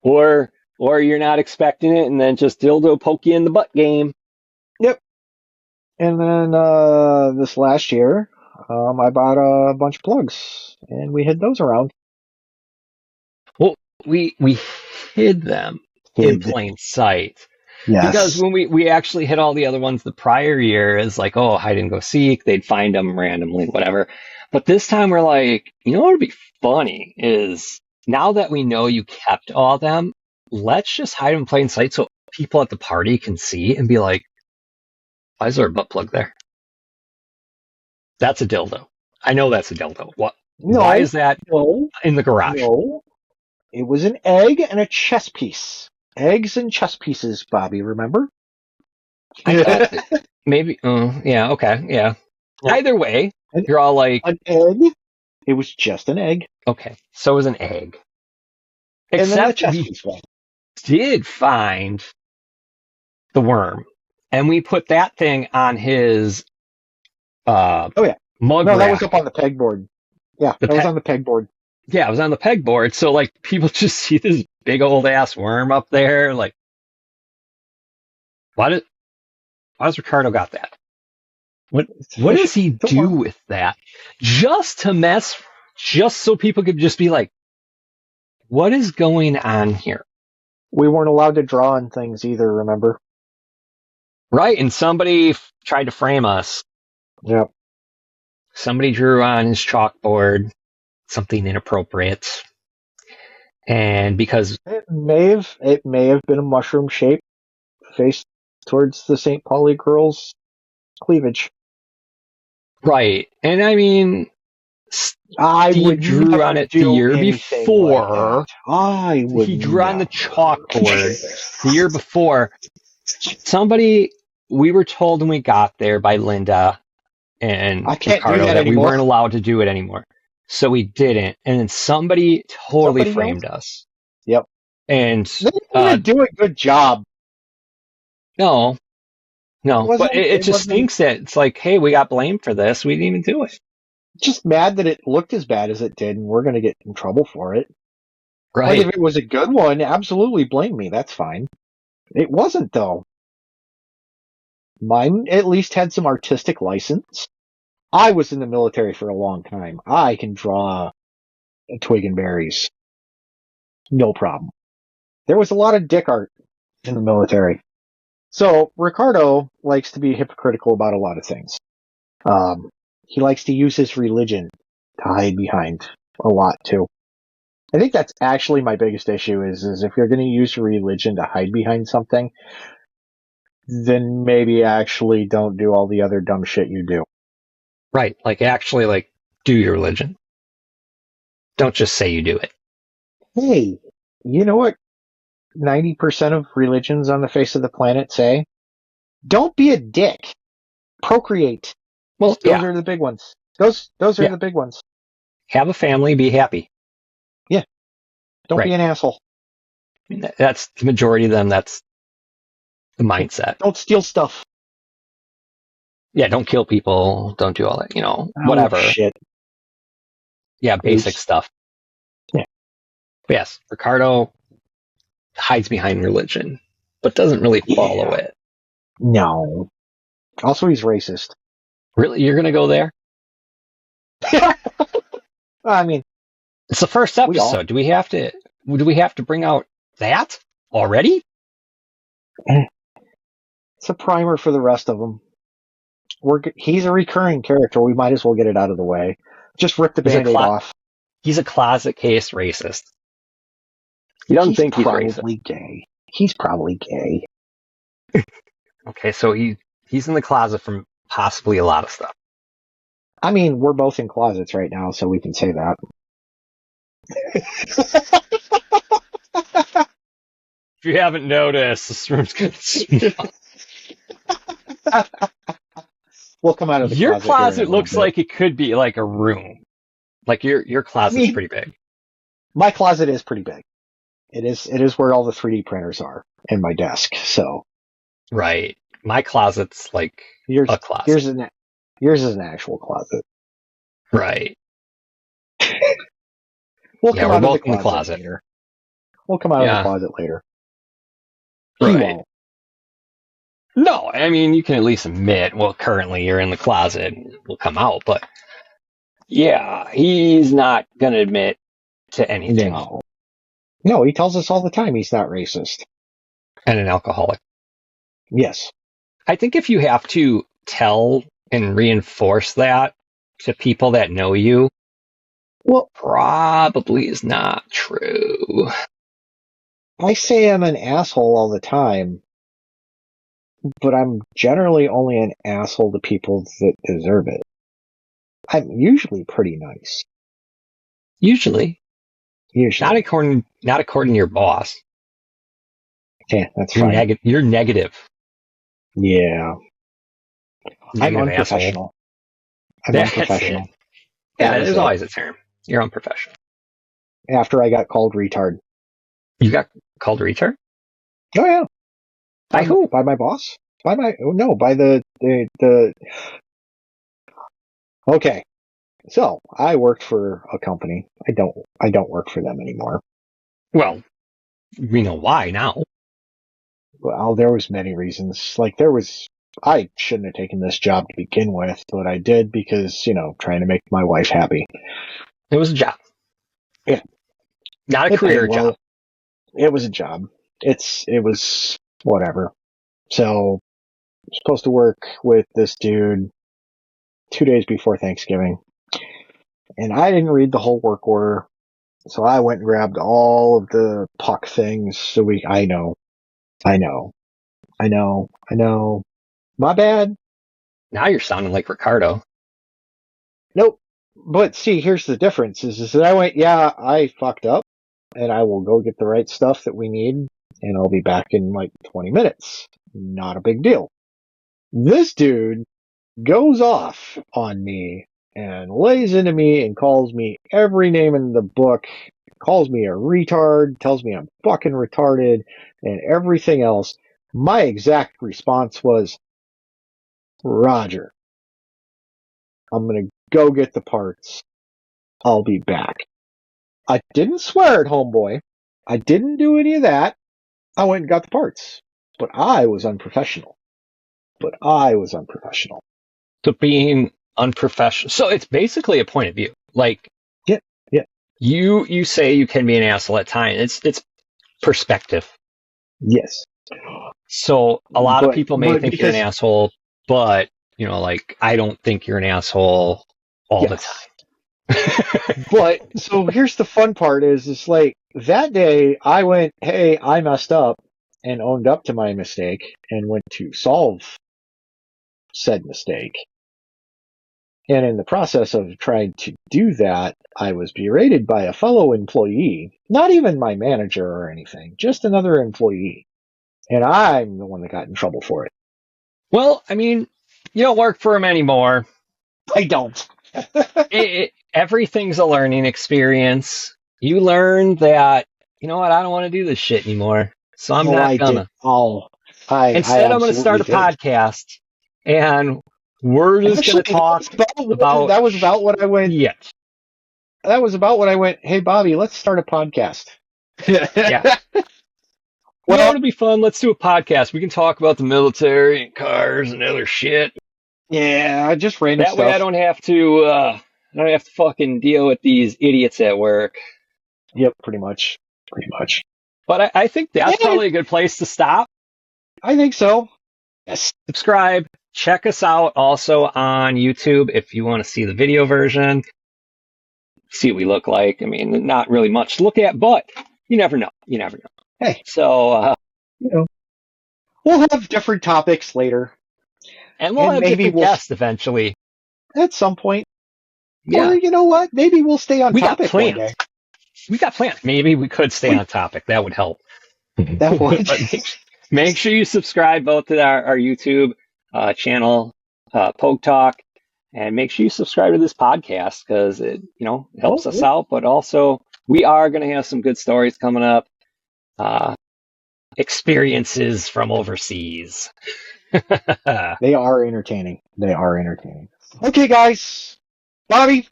Or you're not expecting it, and then just dildo poke you in the butt game. Yep. And then this last year, I bought a bunch of plugs, and we hid those around. Well, we hid them in plain sight. Yes. Because when we actually hit all the other ones the prior year, is like, oh, hide and go seek, they'd find them randomly, whatever. But this time we're like, you know what would be funny is, now that we know you kept all of them, let's just hide them in plain sight so people at the party can see and be like, why is there a butt plug there? That's a dildo. I know that's a dildo. What? No, why is that in the garage? No, it was an egg and a chess piece. Eggs and chess pieces, Bobby, remember? I thought maybe, yeah, okay, yeah. Either way, you're all like... An egg? It was just an egg. Okay, so it was an egg. Except we did find the worm. And we put that thing on his mug rack. That was up on the pegboard. Yeah, that was on the pegboard. Yeah, it was on the pegboard. So, like, people just see this big old ass worm up there. Like, why does Ricardo got that? What does he do with that? Just so people could just be like, what is going on here? We weren't allowed to draw on things either, remember? Right, and somebody tried to frame us. Yep. Somebody drew on his chalkboard something inappropriate. And because it may have been a mushroom shape faced towards the St. Pauli girl's cleavage. Right. And I mean, Steve drew on it the year before. He drew on the chalkboard the year before. We were told when we got there by Linda and Ricardo that we weren't allowed to do it anymore. So we didn't. And then somebody framed us. Yep. And they didn't do a good job. No. But it just stinks that it's like, hey, we got blamed for this. We didn't even do it. Just mad that it looked as bad as it did, and we're going to get in trouble for it. Right. Like, if it was a good one, absolutely blame me. That's fine. It wasn't, though. Mine at least had some artistic license. I was in the military for a long time. I can draw twig and berries. No problem. There was a lot of dick art in the military. So, Ricardo likes to be hypocritical about a lot of things. He likes to use his religion to hide behind a lot, too. I think that's actually my biggest issue is if you're going to use your religion to hide behind something, then maybe actually don't do all the other dumb shit you do. Right. Like, actually, like, do your religion. Don't just say you do it. Hey, you know what 90% of religions on the face of the planet say? Don't be a dick. Procreate. Well, those are the big ones. Those are the big ones. Have a family, be happy. Yeah. Don't be an asshole. I mean, that's the majority of them. That's the mindset. Don't steal stuff. Yeah, don't kill people. Don't do all that, whatever. Shit. Yeah, basic stuff. Yeah. But yes, Ricardo hides behind religion, but doesn't really follow it. No. Also, he's racist. Really? You're going to go there? I mean, it's the first episode. Do we have to bring out that already? It's a primer for the rest of them. He's a recurring character. We might as well get it out of the way. Just rip the Band-Aid off. He's a closet case racist. He doesn't think he's racist. Probably gay. He's probably gay. Okay, so he's in the closet from possibly a lot of stuff. I mean, we're both in closets right now, so we can say that. If you haven't noticed, this room's kind of small. We'll come out of the Your closet looks bit. like it could be like a room. Like your closet's pretty big. My closet is pretty big. It is where all the 3D printers are in my desk. So right, my closet's like a closet. Yours is an actual closet. Right. We'll come out of both in the closet later. We'll come out of the closet later. Right. He won't. No, I mean, you can at least admit, well, currently you're in the closet and we'll come out, but yeah, he's not going to admit to anything. No, he tells us all the time he's not racist. And an alcoholic. Yes. I think if you have to tell and reinforce that to people that know you, well, probably is not true. I say I'm an asshole all the time, but I'm generally only an asshole to people that deserve it. I'm usually pretty nice. Usually. Not according to your boss. Yeah, that's fine. You're negative. Yeah. Negative I'm unprofessional. I'm unprofessional. Yeah, there's always a term. You're unprofessional. After I got called retard. You got called retard? Oh yeah. By who? By my boss? By the Okay. So I worked for a company. I don't work for them anymore. Well, we know why now. Well, there was many reasons. I shouldn't have taken this job to begin with, but I did because, trying to make my wife happy. It was a job. Yeah. Not a career job. It was a job. It was whatever. So I'm supposed to work with this dude 2 days before Thanksgiving. And I didn't read the whole work order. So I went and grabbed all of the puck things. I know. My bad. Now you're sounding like Ricardo. Nope. But see, here's the difference is that I went, yeah, I fucked up and I will go get the right stuff that we need and I'll be back in like 20 minutes. Not a big deal. This dude goes off on me and lays into me and calls me every name in the book, calls me a retard, tells me I'm fucking retarded and everything else. My exact response was, Roger, I'm going to go get the parts. I'll be back. I didn't swear at homeboy. I didn't do any of that. I went and got the parts. But I was unprofessional. So being unprofessional. So it's basically a point of view. Like, yeah. You say you can be an asshole at times. It's perspective. Yes. So a lot of people may think you're an asshole, but I don't think you're an asshole all the time. But so here's the fun part is like that day I went, hey, I messed up and owned up to my mistake and went to solve said mistake. And in the process of trying to do that, I was berated by a fellow employee, not even my manager or anything, just another employee. And I'm the one that got in trouble for it. Well, I mean, you don't work for him anymore. I don't. Everything's a learning experience. You learn that, you know what, I don't want to do this shit anymore. So I'm not gonna. Instead, I'm going to start a podcast, and we're just going to talk about. That was about what I went. Yes. That was about what I went. Hey, Bobby, let's start a podcast. Yeah. Well, it'll be fun. Let's do a podcast. We can talk about the military and cars and other shit. Yeah, just random stuff. That way, I don't have to fucking deal with these idiots at work. Yep, pretty much. But I think that's probably a good place to stop. I think so. Yes. Subscribe. Check us out also on YouTube if you want to see the video version. See what we look like. I mean, not really much to look at, but you never know. Hey. So you know, we'll have different topics later. And we'll have maybe different guests eventually. At some point. Yeah. Or you know what? Maybe we'll stay on topic one day. We got plans. Maybe we could stay on topic. That would help. That would. But make sure you subscribe both to our YouTube channel, POG Talk, and make sure you subscribe to this podcast because it helps us out. But also, we are going to have some good stories coming up. Experiences from overseas. They are entertaining. Okay, guys. Bobby,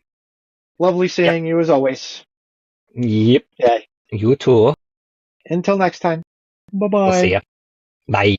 lovely seeing you as always. Yep. Okay. You too. Until next time. Bye-bye. We'll see ya. Bye.